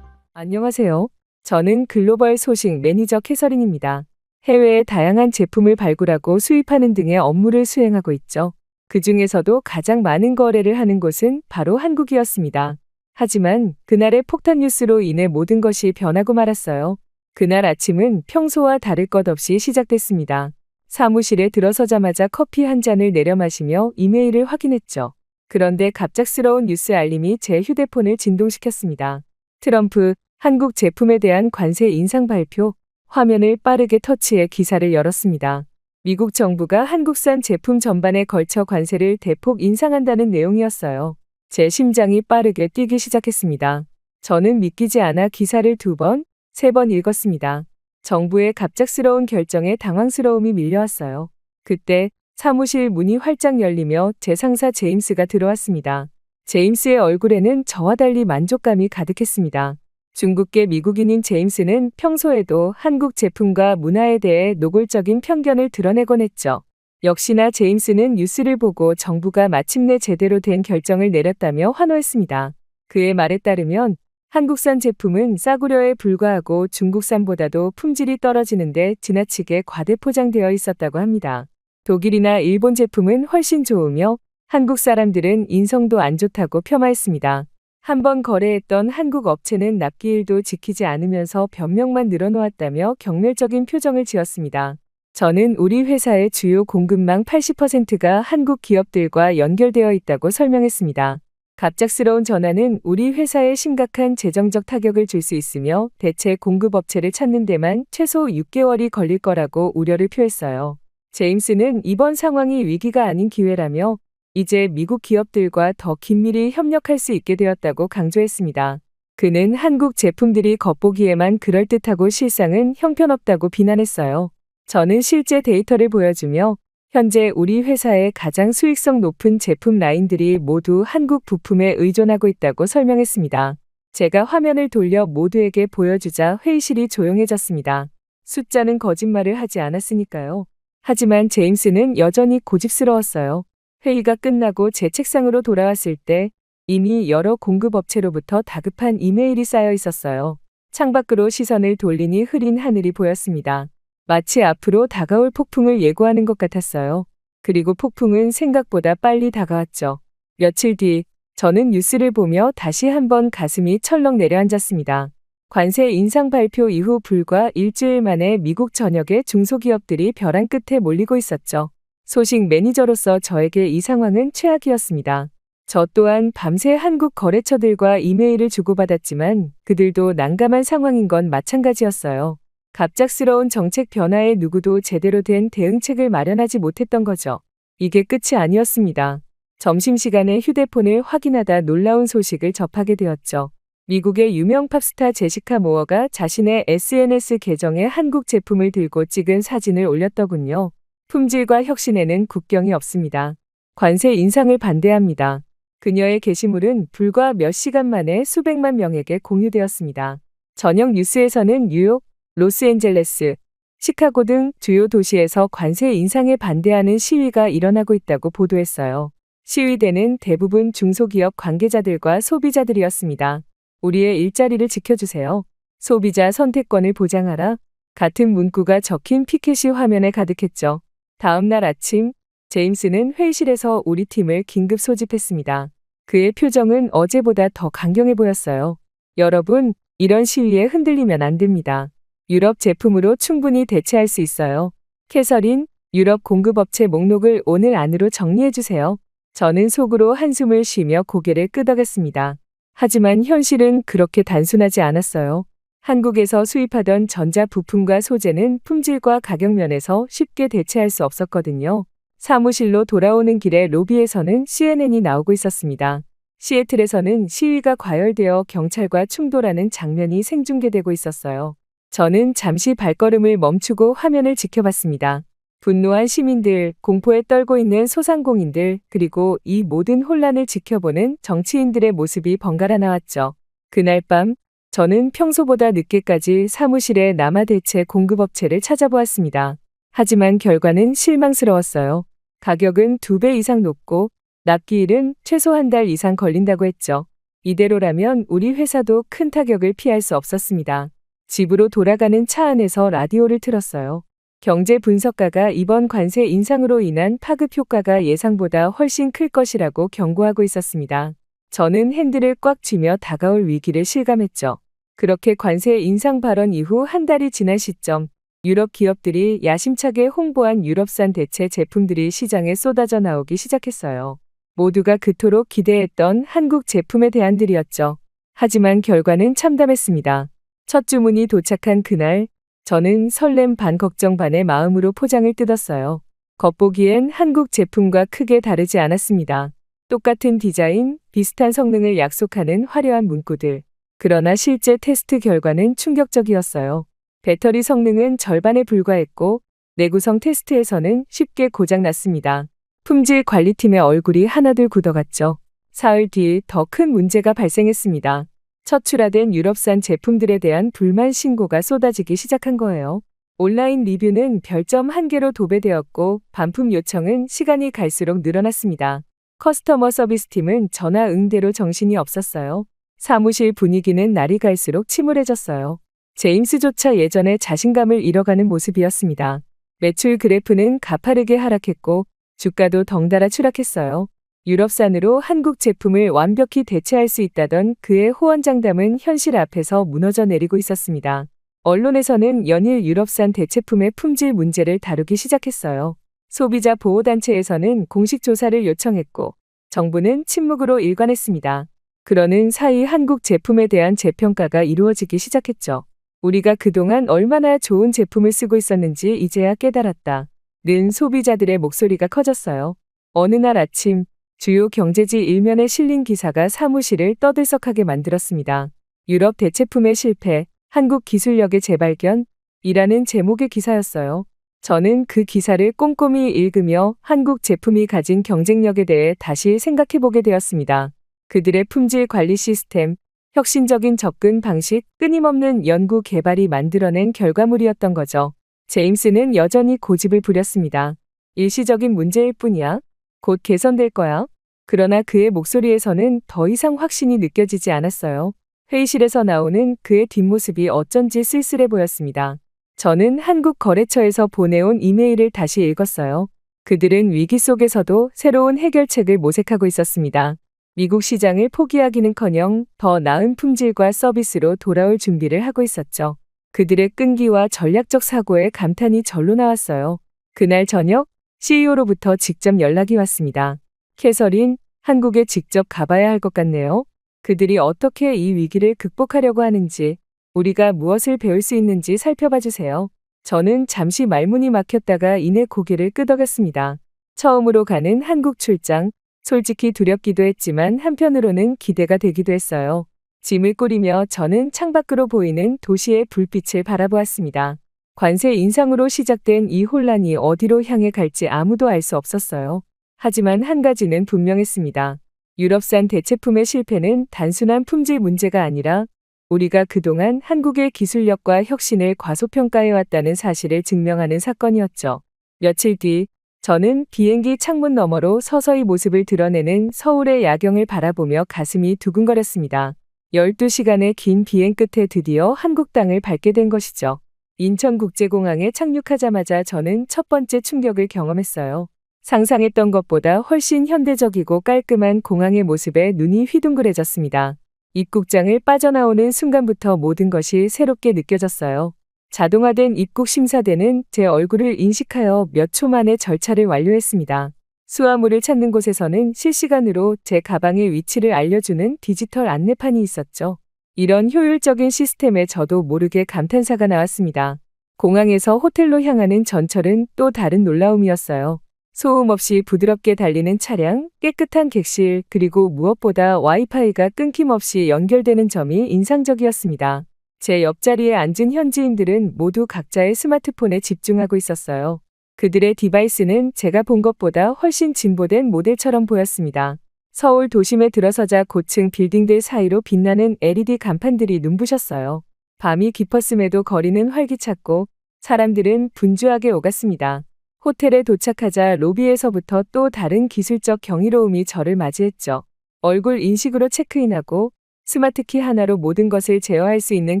안녕하세요. 저는 글로벌 소식 매니저 캐서린입니다. 해외에 다양한 제품을 발굴하고 수입하는 등의 업무를 수행하고 있죠. 그 중에서도 가장 많은 거래를 하는 곳은 바로 한국이었습니다. 하지만 그날의 폭탄 뉴스로 인해 모든 것이 변하고 말았어요. 그날 아침은 평소와 다를 것 없이 시작됐습니다. 사무실에 들어서자마자 커피 한 잔을 내려 마시며 이메일을 확인했죠. 그런데 갑작스러운 뉴스 알림이 제 휴대폰을 진동시켰습니다. 트럼프, 한국 제품에 대한 관세 인상 발표, 화면을 빠르게 터치해 기사를 열었습니다. 미국 정부가 한국산 제품 전반에 걸쳐 관세를 대폭 인상한다는 내용이었어요. 제 심장이 빠르게 뛰기 시작했습니다. 저는 믿기지 않아 기사를 2번, 3번 읽었습니다. 정부의 갑작스러운 결정에 당황스러움이 밀려왔어요. 그때 사무실 문이 활짝 열리며 제 상사 제임스가 들어왔습니다. 제임스의 얼굴에는 저와 달리 만족감이 가득했습니다. 중국계 미국인인 제임스는 평소에도 한국 제품과 문화에 대해 노골적인 편견을 드러내곤 했죠. 역시나 제임스는 뉴스를 보고 정부가 마침내 제대로 된 결정을 내렸다며 환호했습니다. 그의 말에 따르면 한국산 제품은 싸구려에 불과하고 중국산보다도 품질이 떨어지는데 지나치게 과대포장되어 있었다고 합니다. 독일이나 일본 제품은 훨씬 좋으며 한국 사람들은 인성도 안 좋다고 폄하했습니다. 한번 거래했던 한국 업체는 납기일도 지키지 않으면서 변명만 늘어놓았다며 경멸적인 표정을 지었습니다. 저는 우리 회사의 주요 공급망 80%가 한국 기업들과 연결되어 있다고 설명했습니다. 갑작스러운 전화는 우리 회사에 심각한 재정적 타격을 줄 수 있으며 대체 공급업체를 찾는 데만 최소 6개월이 걸릴 거라고 우려를 표했어요. 제임스는 이번 상황이 위기가 아닌 기회라며 이제 미국 기업들과 더 긴밀히 협력할 수 있게 되었다고 강조했습니다. 그는 한국 제품들이 겉보기에만 그럴듯하고 실상은 형편없다고 비난했어요. 저는 실제 데이터를 보여주며 현재 우리 회사의 가장 수익성 높은 제품 라인들이 모두 한국 부품에 의존하고 있다고 설명했습니다. 제가 화면을 돌려 모두에게 보여주자 회의실이 조용해졌습니다. 숫자는 거짓말을 하지 않았으니까요. 하지만 제임스는 여전히 고집스러웠어요. 회의가 끝나고 제 책상으로 돌아왔을 때 이미 여러 공급업체로부터 다급한 이메일이 쌓여 있었어요. 창밖으로 시선을 돌리니 흐린 하늘이 보였습니다. 마치 앞으로 다가올 폭풍을 예고하는 것 같았어요. 그리고 폭풍은 생각보다 빨리 다가왔죠. 며칠 뒤 저는 뉴스를 보며 다시 한번 가슴이 철렁 내려앉았습니다. 관세 인상 발표 이후 불과 일주일 만에 미국 전역의 중소기업들이 벼랑 끝에 몰리고 있었죠. 소식 매니저로서 저에게 이 상황은 최악이었습니다. 저 또한 밤새 한국 거래처들과 이메일을 주고받았지만 그들도 난감한 상황인 건 마찬가지였어요. 갑작스러운 정책 변화에 누구도 제대로 된 대응책을 마련하지 못했던 거죠. 이게 끝이 아니었습니다. 점심시간에 휴대폰을 확인하다 놀라운 소식을 접하게 되었죠. 미국의 유명 팝스타 제시카 모어가 자신의 SNS 계정에 한국 제품을 들고 찍은 사진을 올렸더군요. 품질과 혁신에는 국경이 없습니다. 관세 인상을 반대합니다. 그녀의 게시물은 불과 몇 시간 만에 수백만 명에게 공유되었습니다. 저녁 뉴스에서는 뉴욕, 로스앤젤레스, 시카고 등 주요 도시에서 관세 인상에 반대하는 시위가 일어나고 있다고 보도했어요. 시위대는 대부분 중소기업 관계자들과 소비자들이었습니다. 우리의 일자리를 지켜주세요. 소비자 선택권을 보장하라. 같은 문구가 적힌 피켓이 화면에 가득했죠. 다음 날 아침, 제임스는 회의실에서 우리 팀을 긴급 소집했습니다. 그의 표정은 어제보다 더 강경해 보였어요. 여러분, 이런 시위에 흔들리면 안 됩니다. 유럽 제품으로 충분히 대체할 수 있어요. 캐서린, 유럽 공급업체 목록을 오늘 안으로 정리해주세요. 저는 속으로 한숨을 쉬며 고개를 끄덕였습니다. 하지만 현실은 그렇게 단순하지 않았어요. 한국에서 수입하던 전자 부품과 소재는 품질과 가격 면에서 쉽게 대체할 수 없었거든요. 사무실로 돌아오는 길에 로비에서는 CNN이 나오고 있었습니다. 시애틀에서는 시위가 과열되어 경찰과 충돌하는 장면이 생중계되고 있었어요. 저는 잠시 발걸음을 멈추고 화면을 지켜봤습니다. 분노한 시민들, 공포에 떨고 있는 소상공인들, 그리고 이 모든 혼란을 지켜보는 정치인들의 모습이 번갈아 나왔죠. 그날 밤, 저는 평소보다 늦게까지 사무실에 남아 대체 공급업체를 찾아보았습니다. 하지만 결과는 실망스러웠어요. 가격은 2배 이상 높고 납기일은 최소 한 달 이상 걸린다고 했죠. 이대로라면 우리 회사도 큰 타격을 피할 수 없었습니다. 집으로 돌아가는 차 안에서 라디오를 틀었어요. 경제 분석가가 이번 관세 인상으로 인한 파급 효과가 예상보다 훨씬 클 것이라고 경고하고 있었습니다. 저는 핸들을 꽉 쥐며 다가올 위기를 실감했죠. 그렇게 관세 인상 발언 이후 한 달이 지난 시점, 유럽 기업들이 야심차게 홍보한 유럽산 대체 제품들이 시장에 쏟아져 나오기 시작했어요. 모두가 그토록 기대했던 한국 제품의 대안들이었죠. 하지만 결과는 참담했습니다. 첫 주문이 도착한 그날, 저는 설렘 반 걱정 반의 마음으로 포장을 뜯었어요. 겉보기엔 한국 제품과 크게 다르지 않았습니다. 똑같은 디자인, 비슷한 성능을 약속하는 화려한 문구들. 그러나 실제 테스트 결과는 충격적이었어요. 배터리 성능은 절반에 불과했고 내구성 테스트에서는 쉽게 고장났습니다. 품질 관리팀의 얼굴이 하나둘 굳어갔죠. 사흘 뒤 더 큰 문제가 발생했습니다. 첫 출하된 유럽산 제품들에 대한 불만 신고가 쏟아지기 시작한 거예요. 온라인 리뷰는 별점 1개로 도배되었고 반품 요청은 시간이 갈수록 늘어났습니다. 커스터머 서비스팀은 전화 응대로 정신이 없었어요. 사무실 분위기는 날이 갈수록 침울해졌어요. 제임스조차 예전의 자신감을 잃어가는 모습이었습니다. 매출 그래프는 가파르게 하락했고 주가도 덩달아 추락했어요. 유럽산으로 한국 제품을 완벽히 대체할 수 있다던 그의 호언장담은 현실 앞에서 무너져 내리고 있었습니다. 언론에서는 연일 유럽산 대체품의 품질 문제를 다루기 시작했어요. 소비자 보호단체에서는 공식 조사를 요청했고 정부는 침묵으로 일관했습니다. 그러는 사이 한국 제품에 대한 재평가가 이루어지기 시작했죠. 우리가 그동안 얼마나 좋은 제품을 쓰고 있었는지 이제야 깨달았다. 는 소비자들의 목소리가 커졌어요. 어느 날 아침 주요 경제지 일면에 실린 기사가 사무실을 떠들썩하게 만들었습니다. 유럽 대체품의 실패, 한국 기술력의 재발견이라는 제목의 기사였어요. 저는 그 기사를 꼼꼼히 읽으며 한국 제품이 가진 경쟁력에 대해 다시 생각해보게 되었습니다. 그들의 품질 관리 시스템, 혁신적인 접근 방식, 끊임없는 연구 개발이 만들어낸 결과물이었던 거죠. 제임스는 여전히 고집을 부렸습니다. 일시적인 문제일 뿐이야. 곧 개선될 거야. 그러나 그의 목소리에서는 더 이상 확신이 느껴지지 않았어요. 회의실에서 나오는 그의 뒷모습이 어쩐지 쓸쓸해 보였습니다. 저는 한국 거래처에서 보내온 이메일을 다시 읽었어요. 그들은 위기 속에서도 새로운 해결책을 모색하고 있었습니다. 미국 시장을 포기하기는커녕 더 나은 품질과 서비스로 돌아올 준비를 하고 있었죠. 그들의 끈기와 전략적 사고에 감탄이 절로 나왔어요. 그날 저녁 CEO로부터 직접 연락이 왔습니다. 캐서린, 한국에 직접 가봐야 할 것 같네요. 그들이 어떻게 이 위기를 극복하려고 하는지, 우리가 무엇을 배울 수 있는지 살펴봐 주세요. 저는 잠시 말문이 막혔다가 이내 고개를 끄덕였습니다. 처음으로 가는 한국 출장, 솔직히 두렵기도 했지만 한편으로는 기대가 되기도 했어요. 짐을 꾸리며 저는 창밖으로 보이는 도시의 불빛을 바라보았습니다. 관세 인상으로 시작된 이 혼란이 어디로 향해 갈지 아무도 알 수 없었어요. 하지만 한 가지는 분명했습니다. 유럽산 대체품의 실패는 단순한 품질 문제가 아니라 우리가 그동안 한국의 기술력과 혁신을 과소평가해왔다는 사실을 증명하는 사건이었죠. 며칠 뒤 저는 비행기 창문 너머로 서서히 모습을 드러내는 서울의 야경을 바라보며 가슴이 두근거렸습니다. 12시간의 긴 비행 끝에 드디어 한국 땅을 밟게 된 것이죠. 인천국제공항에 착륙하자마자 저는 첫 번째 충격을 경험했어요. 상상했던 것보다 훨씬 현대적이고 깔끔한 공항의 모습에 눈이 휘둥그레졌습니다. 입국장을 빠져나오는 순간부터 모든 것이 새롭게 느껴졌어요. 자동화된 입국 심사대는 제 얼굴을 인식하여 몇 초 만에 절차를 완료했습니다. 수화물을 찾는 곳에서는 실시간으로 제 가방의 위치를 알려주는 디지털 안내판이 있었죠. 이런 효율적인 시스템에 저도 모르게 감탄사가 나왔습니다. 공항에서 호텔로 향하는 전철은 또 다른 놀라움이었어요. 소음 없이 부드럽게 달리는 차량, 깨끗한 객실, 그리고 무엇보다 와이파이가 끊김없이 연결되는 점이 인상적이었습니다. 제 옆자리에 앉은 현지인들은 모두 각자의 스마트폰에 집중하고 있었어요. 그들의 디바이스는 제가 본 것보다 훨씬 진보된 모델처럼 보였습니다. 서울 도심에 들어서자 고층 빌딩들 사이로 빛나는 LED 간판들이 눈부셨어요. 밤이 깊었음에도 거리는 활기찼고 사람들은 분주하게 오갔습니다. 호텔에 도착하자 로비에서부터 또 다른 기술적 경이로움이 저를 맞이했죠. 얼굴 인식으로 체크인하고 스마트키 하나로 모든 것을 제어할 수 있는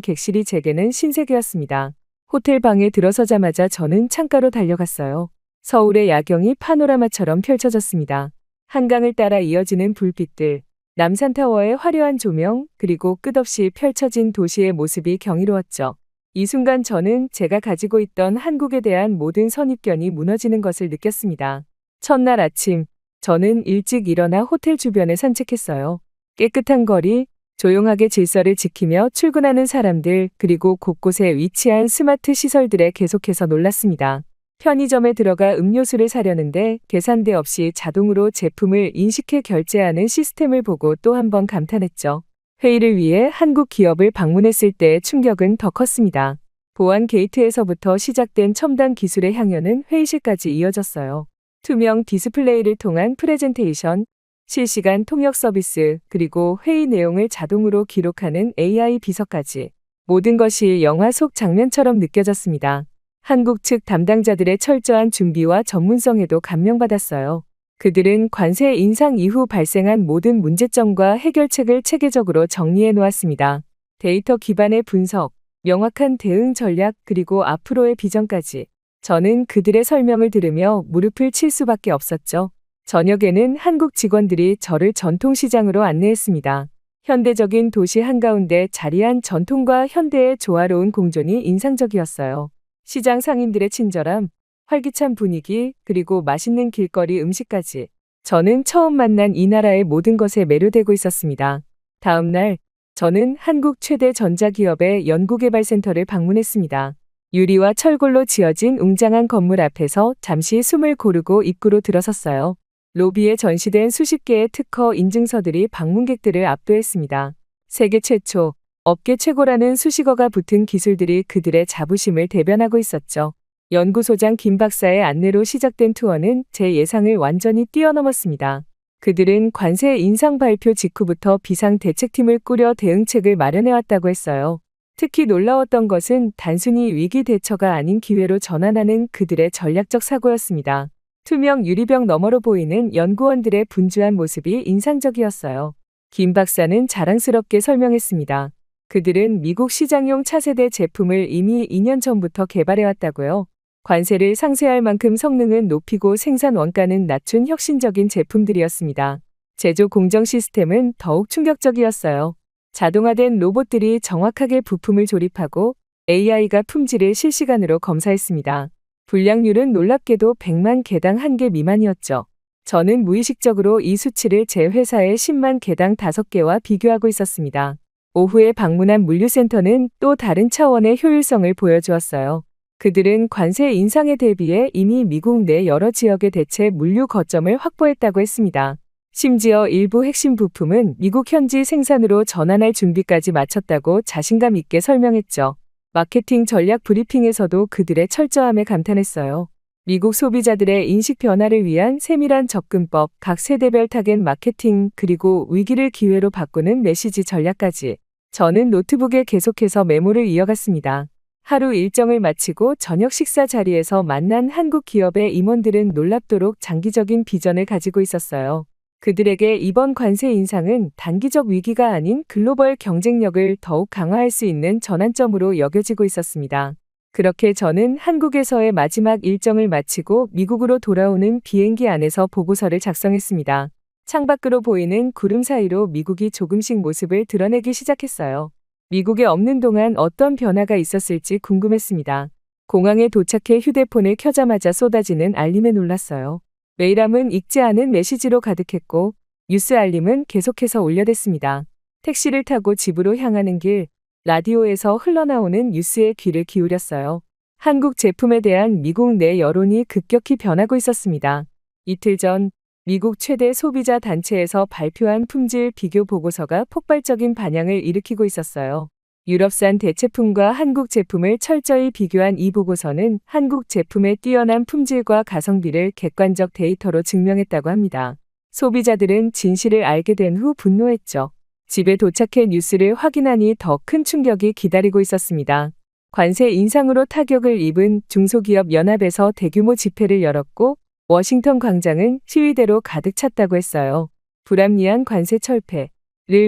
객실이 제게는 신세계였습니다. 호텔 방에 들어서자마자 저는 창가로 달려갔어요. 서울의 야경이 파노라마처럼 펼쳐졌습니다. 한강을 따라 이어지는 불빛들, 남산타워의 화려한 조명, 그리고 끝없이 펼쳐진 도시의 모습이 경이로웠죠. 이 순간 저는 제가 가지고 있던 한국에 대한 모든 선입견이 무너지는 것을 느꼈습니다. 첫날 아침, 저는 일찍 일어나 호텔 주변을 산책했어요. 깨끗한 거리, 조용하게 질서를 지키며 출근하는 사람들, 그리고 곳곳에 위치한 스마트 시설들에 계속해서 놀랐습니다. 편의점에 들어가 음료수를 사려는데 계산대 없이 자동으로 제품을 인식해 결제하는 시스템을 보고 또 한 번 감탄했죠. 회의를 위해 한국 기업을 방문했을 때의 충격은 더 컸습니다. 보안 게이트에서부터 시작된 첨단 기술의 향연은 회의실까지 이어졌어요. 투명 디스플레이를 통한 프레젠테이션, 실시간 통역 서비스, 그리고 회의 내용을 자동으로 기록하는 AI 비서까지 모든 것이 영화 속 장면처럼 느껴졌습니다. 한국 측 담당자들의 철저한 준비와 전문성에도 감명받았어요. 그들은 관세 인상 이후 발생한 모든 문제점과 해결책을 체계적으로 정리해 놓았습니다. 데이터 기반의 분석, 명확한 대응 전략, 그리고 앞으로의 비전까지. 저는 그들의 설명을 들으며 무릎을 칠 수밖에 없었죠. 저녁에는 한국 직원들이 저를 전통시장으로 안내했습니다. 현대적인 도시 한가운데 자리한 전통과 현대의 조화로운 공존이 인상적이었어요. 시장 상인들의 친절함, 활기찬 분위기, 그리고 맛있는 길거리 음식까지. 저는 처음 만난 이 나라의 모든 것에 매료되고 있었습니다. 다음 날, 저는 한국 최대 전자기업의 연구개발센터를 방문했습니다. 유리와 철골로 지어진 웅장한 건물 앞에서 잠시 숨을 고르고 입구로 들어섰어요. 로비에 전시된 수십 개의 특허 인증서들이 방문객들을 압도했습니다. 세계 최초, 업계 최고라는 수식어가 붙은 기술들이 그들의 자부심을 대변하고 있었죠. 연구소장 김 박사의 안내로 시작된 투어는 제 예상을 완전히 뛰어넘었습니다. 그들은 관세 인상 발표 직후부터 비상대책팀을 꾸려 대응책을 마련해왔다고 했어요. 특히 놀라웠던 것은 단순히 위기 대처가 아닌 기회로 전환하는 그들의 전략적 사고였습니다. 투명 유리병 너머로 보이는 연구원들의 분주한 모습이 인상적이었어요. 김 박사는 자랑스럽게 설명했습니다. 그들은 미국 시장용 차세대 제품을 이미 2년 전부터 개발해왔다고요. 관세를 상쇄할 만큼 성능은 높이고 생산 원가는 낮춘 혁신적인 제품들이었습니다. 제조 공정 시스템은 더욱 충격적이었어요. 자동화된 로봇들이 정확하게 부품을 조립하고 AI가 품질을 실시간으로 검사했습니다. 불량률은 놀랍게도 100만 개당 1개 미만이었죠. 저는 무의식적으로 이 수치를 제 회사의 10만 개당 5개와 비교하고 있었습니다. 오후에 방문한 물류센터는 또 다른 차원의 효율성을 보여주었어요. 그들은 관세 인상에 대비해 이미 미국 내 여러 지역의 대체 물류 거점을 확보했다고 했습니다. 심지어 일부 핵심 부품은 미국 현지 생산으로 전환할 준비까지 마쳤다고 자신감 있게 설명했죠. 마케팅 전략 브리핑에서도 그들의 철저함에 감탄했어요. 미국 소비자들의 인식 변화를 위한 세밀한 접근법, 각 세대별 타겟 마케팅, 그리고 위기를 기회로 바꾸는 메시지 전략까지. 저는 노트북에 계속해서 메모를 이어갔습니다. 하루 일정을 마치고 저녁 식사 자리에서 만난 한국 기업의 임원들은 놀랍도록 장기적인 비전을 가지고 있었어요. 그들에게 이번 관세 인상은 단기적 위기가 아닌 글로벌 경쟁력을 더욱 강화할 수 있는 전환점으로 여겨지고 있었습니다. 그렇게 저는 한국에서의 마지막 일정을 마치고 미국으로 돌아오는 비행기 안에서 보고서를 작성했습니다. 창밖으로 보이는 구름 사이로 미국이 조금씩 모습을 드러내기 시작했어요. 미국에 없는 동안 어떤 변화가 있었을지 궁금했습니다. 공항에 도착해 휴대폰을 켜자마자 쏟아지는 알림에 놀랐어요. 메일함은 읽지 않은 메시지로 가득했고 뉴스 알림은 계속해서 울려댔습니다. 택시를 타고 집으로 향하는 길, 라디오에서 흘러나오는 뉴스에 귀를 기울였어요. 한국 제품에 대한 미국 내 여론이 급격히 변하고 있었습니다. 이틀 전 미국 최대 소비자 단체에서 발표한 품질 비교 보고서가 폭발적인 반향을 일으키고 있었어요. 유럽산 대체품과 한국 제품을 철저히 비교한 이 보고서는 한국 제품의 뛰어난 품질과 가성비를 객관적 데이터로 증명했다고 합니다. 소비자들은 진실을 알게 된 후 분노했죠. 집에 도착해 뉴스를 확인하니 더 큰 충격이 기다리고 있었습니다. 관세 인상으로 타격을 입은 중소기업 연합에서 대규모 집회를 열었고 워싱턴 광장은 시위대로 가득 찼다고 했어요. 불합리한 관세 철폐를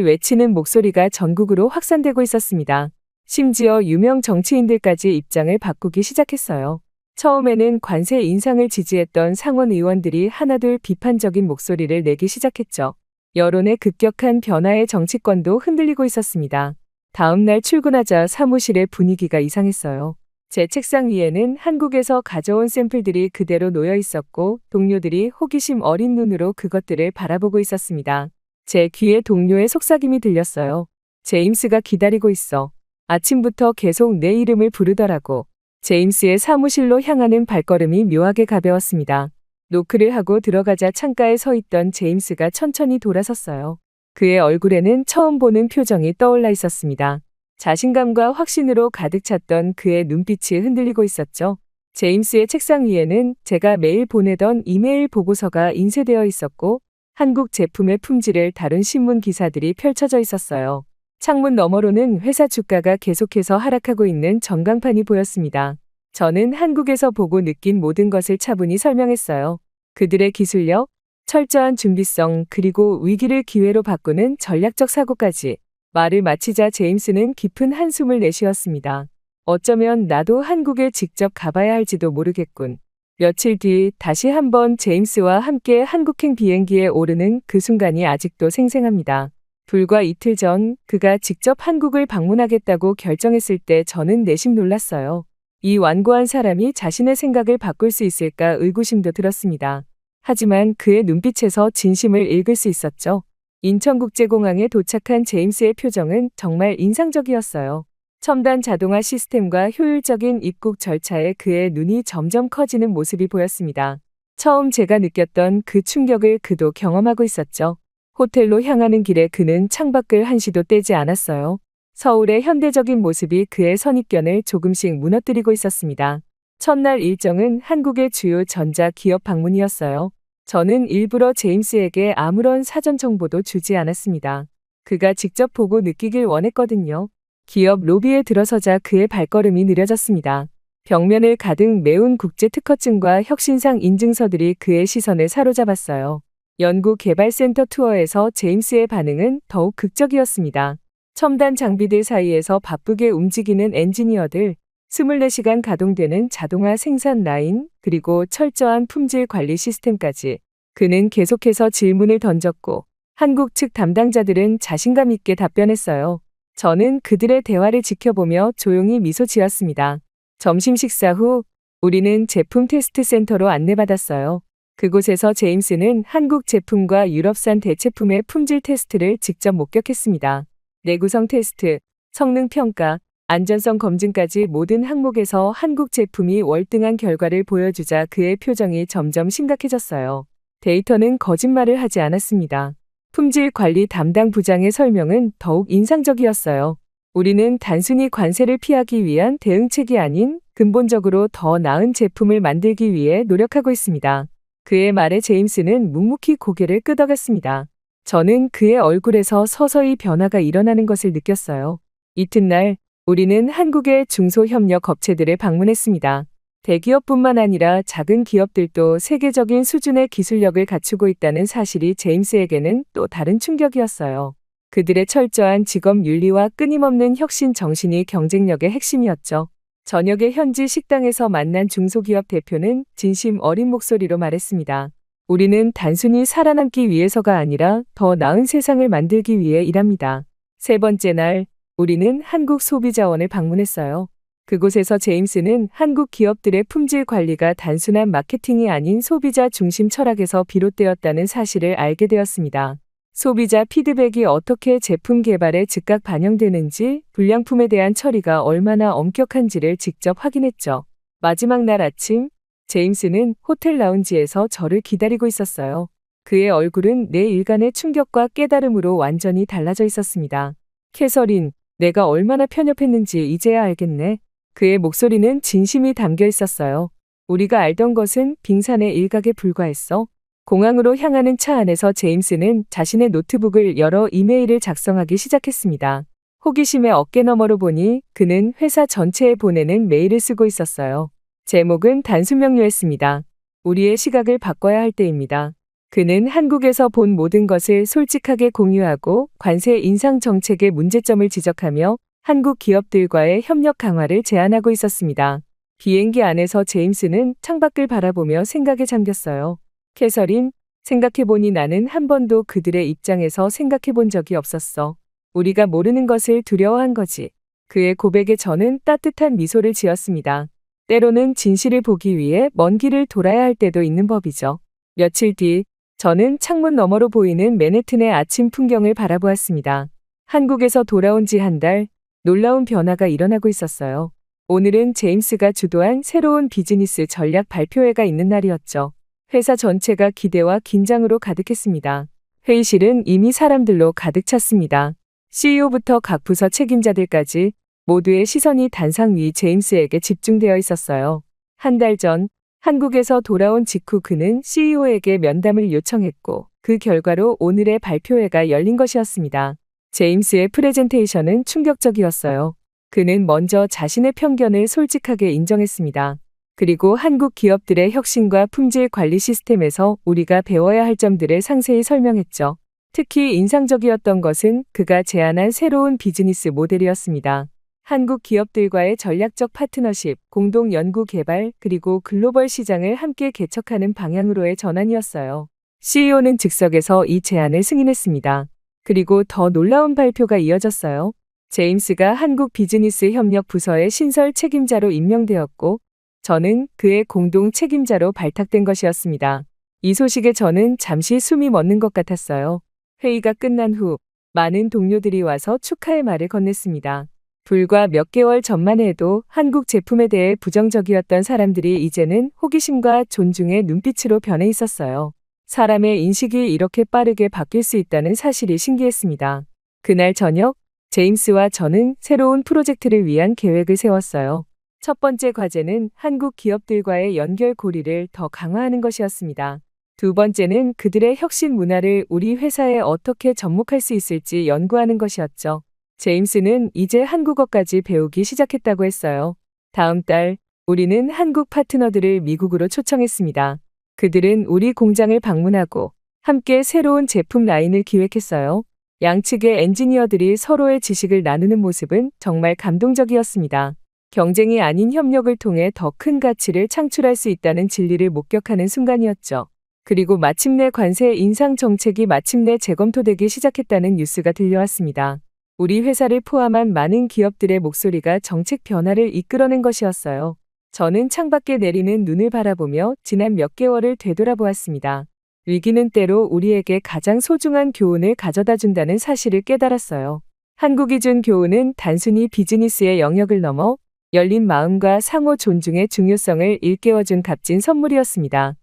외치는 목소리가 전국으로 확산되고 있었습니다. 심지어 유명 정치인들까지 입장을 바꾸기 시작했어요. 처음에는 관세 인상을 지지했던 상원 의원들이 하나둘 비판적인 목소리를 내기 시작했죠. 여론의 급격한 변화에 정치권도 흔들리고 있었습니다. 다음 날 출근하자 사무실의 분위기가 이상했어요. 제 책상 위에는 한국에서 가져온 샘플들이 그대로 놓여 있었고 동료들이 호기심 어린 눈으로 그것들을 바라보고 있었습니다. 제 귀에 동료의 속삭임이 들렸어요. 제임스가 기다리고 있어. 아침부터 계속 내 이름을 부르더라고. 제임스의 사무실로 향하는 발걸음이 묘하게 가벼웠습니다. 노크를 하고 들어가자 창가에 서 있던 제임스가 천천히 돌아섰어요. 그의 얼굴에는 처음 보는 표정이 떠올라 있었습니다. 자신감과 확신으로 가득 찼던 그의 눈빛이 흔들리고 있었죠. 제임스의 책상 위에는 제가 매일 보내던 이메일 보고서가 인쇄되어 있었고 한국 제품의 품질을 다룬 신문 기사들이 펼쳐져 있었어요. 창문 너머로는 회사 주가가 계속해서 하락하고 있는 전광판이 보였습니다. 저는 한국에서 보고 느낀 모든 것을 차분히 설명했어요. 그들의 기술력, 철저한 준비성, 그리고 위기를 기회로 바꾸는 전략적 사고까지. 말을 마치자 제임스는 깊은 한숨을 내쉬었습니다. 어쩌면 나도 한국에 직접 가봐야 할지도 모르겠군. 며칠 뒤 다시 한번 제임스와 함께 한국행 비행기에 오르는 그 순간이 아직도 생생합니다. 불과 이틀 전 그가 직접 한국을 방문하겠다고 결정했을 때 저는 내심 놀랐어요. 이 완고한 사람이 자신의 생각을 바꿀 수 있을까 의구심도 들었습니다. 하지만 그의 눈빛에서 진심을 읽을 수 있었죠. 인천국제공항에 도착한 제임스의 표정은 정말 인상적이었어요. 첨단 자동화 시스템과 효율적인 입국 절차에 그의 눈이 점점 커지는 모습이 보였습니다. 처음 제가 느꼈던 그 충격을 그도 경험하고 있었죠. 호텔로 향하는 길에 그는 창밖을 한시도 떼지 않았어요. 서울의 현대적인 모습이 그의 선입견을 조금씩 무너뜨리고 있었습니다. 첫날 일정은 한국의 주요 전자기업 방문이었어요. 저는 일부러 제임스에게 아무런 사전 정보도 주지 않았습니다. 그가 직접 보고 느끼길 원했거든요. 기업 로비에 들어서자 그의 발걸음이 느려졌습니다. 벽면을 가득 메운 국제특허증과 혁신상 인증서들이 그의 시선을 사로잡았어요. 연구개발센터 투어에서 제임스의 반응은 더욱 극적이었습니다. 첨단 장비들 사이에서 바쁘게 움직이는 엔지니어들, 24시간 가동되는 자동화 생산 라인, 그리고 철저한 품질 관리 시스템까지. 그는 계속해서 질문을 던졌고 한국 측 담당자들은 자신감 있게 답변했어요. 저는 그들의 대화를 지켜보며 조용히 미소 지었습니다. 점심 식사 후 우리는 제품 테스트 센터로 안내받았어요. 그곳에서 제임스는 한국 제품과 유럽산 대체품의 품질 테스트를 직접 목격했습니다. 내구성 테스트, 성능 평가, 안전성 검증까지 모든 항목에서 한국 제품이 월등한 결과를 보여주자 그의 표정이 점점 심각해졌어요. 데이터는 거짓말을 하지 않았습니다. 품질 관리 담당 부장의 설명은 더욱 인상적이었어요. 우리는 단순히 관세를 피하기 위한 대응책이 아닌 근본적으로 더 나은 제품을 만들기 위해 노력하고 있습니다. 그의 말에 제임스는 묵묵히 고개를 끄덕였습니다. 저는 그의 얼굴에서 서서히 변화가 일어나는 것을 느꼈어요. 이튿날 우리는 한국의 중소협력 업체들을 방문했습니다. 대기업뿐만 아니라 작은 기업들도 세계적인 수준의 기술력을 갖추고 있다는 사실이 제임스에게는 또 다른 충격이었어요. 그들의 철저한 직업 윤리와 끊임없는 혁신 정신이 경쟁력의 핵심이었죠. 저녁에 현지 식당에서 만난 중소기업 대표는 진심 어린 목소리로 말했습니다. 우리는 단순히 살아남기 위해서가 아니라 더 나은 세상을 만들기 위해 일합니다. 세 번째 날, 우리는 한국 소비자원을 방문했어요. 그곳에서 제임스는 한국 기업들의 품질 관리가 단순한 마케팅이 아닌 소비자 중심 철학에서 비롯되었다는 사실을 알게 되었습니다. 소비자 피드백이 어떻게 제품 개발에 즉각 반영되는지, 불량품에 대한 처리가 얼마나 엄격한지를 직접 확인했죠. 마지막 날 아침, 제임스는 호텔 라운지에서 저를 기다리고 있었어요. 그의 얼굴은 내 일간의 충격과 깨달음으로 완전히 달라져 있었습니다. 캐서린, 내가 얼마나 편협했는지 이제야 알겠네. 그의 목소리는 진심이 담겨 있었어요. 우리가 알던 것은 빙산의 일각에 불과했어. 공항으로 향하는 차 안에서 제임스는 자신의 노트북을 열어 이메일을 작성하기 시작했습니다. 호기심에 어깨너머로 보니 그는 회사 전체에 보내는 메일을 쓰고 있었어요. 제목은 단순명료했습니다. 우리의 시각을 바꿔야 할 때입니다. 그는 한국에서 본 모든 것을 솔직하게 공유하고 관세 인상 정책의 문제점을 지적하며 한국 기업들과의 협력 강화를 제안하고 있었습니다. 비행기 안에서 제임스는 창밖을 바라보며 생각에 잠겼어요. 캐서린, 생각해보니 나는 한 번도 그들의 입장에서 생각해본 적이 없었어. 우리가 모르는 것을 두려워한 거지. 그의 고백에 저는 따뜻한 미소를 지었습니다. 때로는 진실을 보기 위해 먼 길을 돌아야 할 때도 있는 법이죠. 며칠 뒤, 저는 창문 너머로 보이는 맨해튼의 아침 풍경을 바라보았습니다. 한국에서 돌아온 지 한 달, 놀라운 변화가 일어나고 있었어요. 오늘은 제임스가 주도한 새로운 비즈니스 전략 발표회가 있는 날이었죠. 회사 전체가 기대와 긴장으로 가득했습니다. 회의실은 이미 사람들로 가득 찼습니다. CEO부터 각 부서 책임자들까지 모두의 시선이 단상 위 제임스에게 집중되어 있었어요. 한 달 전, 한국에서 돌아온 직후 그는 CEO에게 면담을 요청했고 그 결과로 오늘의 발표회가 열린 것이었습니다. 제임스의 프레젠테이션은 충격적이었어요. 그는 먼저 자신의 편견을 솔직하게 인정했습니다. 그리고 한국 기업들의 혁신과 품질 관리 시스템에서 우리가 배워야 할 점들을 상세히 설명했죠. 특히 인상적이었던 것은 그가 제안한 새로운 비즈니스 모델이었습니다. 한국 기업들과의 전략적 파트너십, 공동 연구 개발, 그리고 글로벌 시장을 함께 개척하는 방향으로의 전환이었어요. CEO는 즉석에서 이 제안을 승인했습니다. 그리고 더 놀라운 발표가 이어졌어요. 제임스가 한국 비즈니스 협력 부서의 신설 책임자로 임명되었고, 저는 그의 공동 책임자로 발탁된 것이었습니다. 이 소식에 저는 잠시 숨이 멎는 것 같았어요. 회의가 끝난 후 많은 동료들이 와서 축하의 말을 건넸습니다. 불과 몇 개월 전만 해도 한국 제품에 대해 부정적이었던 사람들이 이제는 호기심과 존중의 눈빛으로 변해 있었어요. 사람의 인식이 이렇게 빠르게 바뀔 수 있다는 사실이 신기했습니다. 그날 저녁, 제임스와 저는 새로운 프로젝트를 위한 계획을 세웠어요. 첫 번째 과제는 한국 기업들과의 연결고리를 더 강화하는 것이었습니다. 두 번째는 그들의 혁신 문화를 우리 회사에 어떻게 접목할 수 있을지 연구하는 것이었죠. 제임스는 이제 한국어까지 배우기 시작했다고 했어요. 다음 달, 우리는 한국 파트너들을 미국으로 초청했습니다. 그들은 우리 공장을 방문하고 함께 새로운 제품 라인을 기획했어요. 양측의 엔지니어들이 서로의 지식을 나누는 모습은 정말 감동적이었습니다. 경쟁이 아닌 협력을 통해 더 큰 가치를 창출할 수 있다는 진리를 목격하는 순간이었죠. 그리고 마침내 관세 인상 정책이 마침내 재검토되기 시작했다는 뉴스가 들려왔습니다. 우리 회사를 포함한 많은 기업들의 목소리가 정책 변화를 이끌어낸 것이었어요. 저는 창밖에 내리는 눈을 바라보며 지난 몇 개월을 되돌아보았습니다. 위기는 때로 우리에게 가장 소중한 교훈을 가져다 준다는 사실을 깨달았어요. 한국이 준 교훈은 단순히 비즈니스의 영역을 넘어 열린 마음과 상호 존중의 중요성을 일깨워준 값진 선물이었습니다.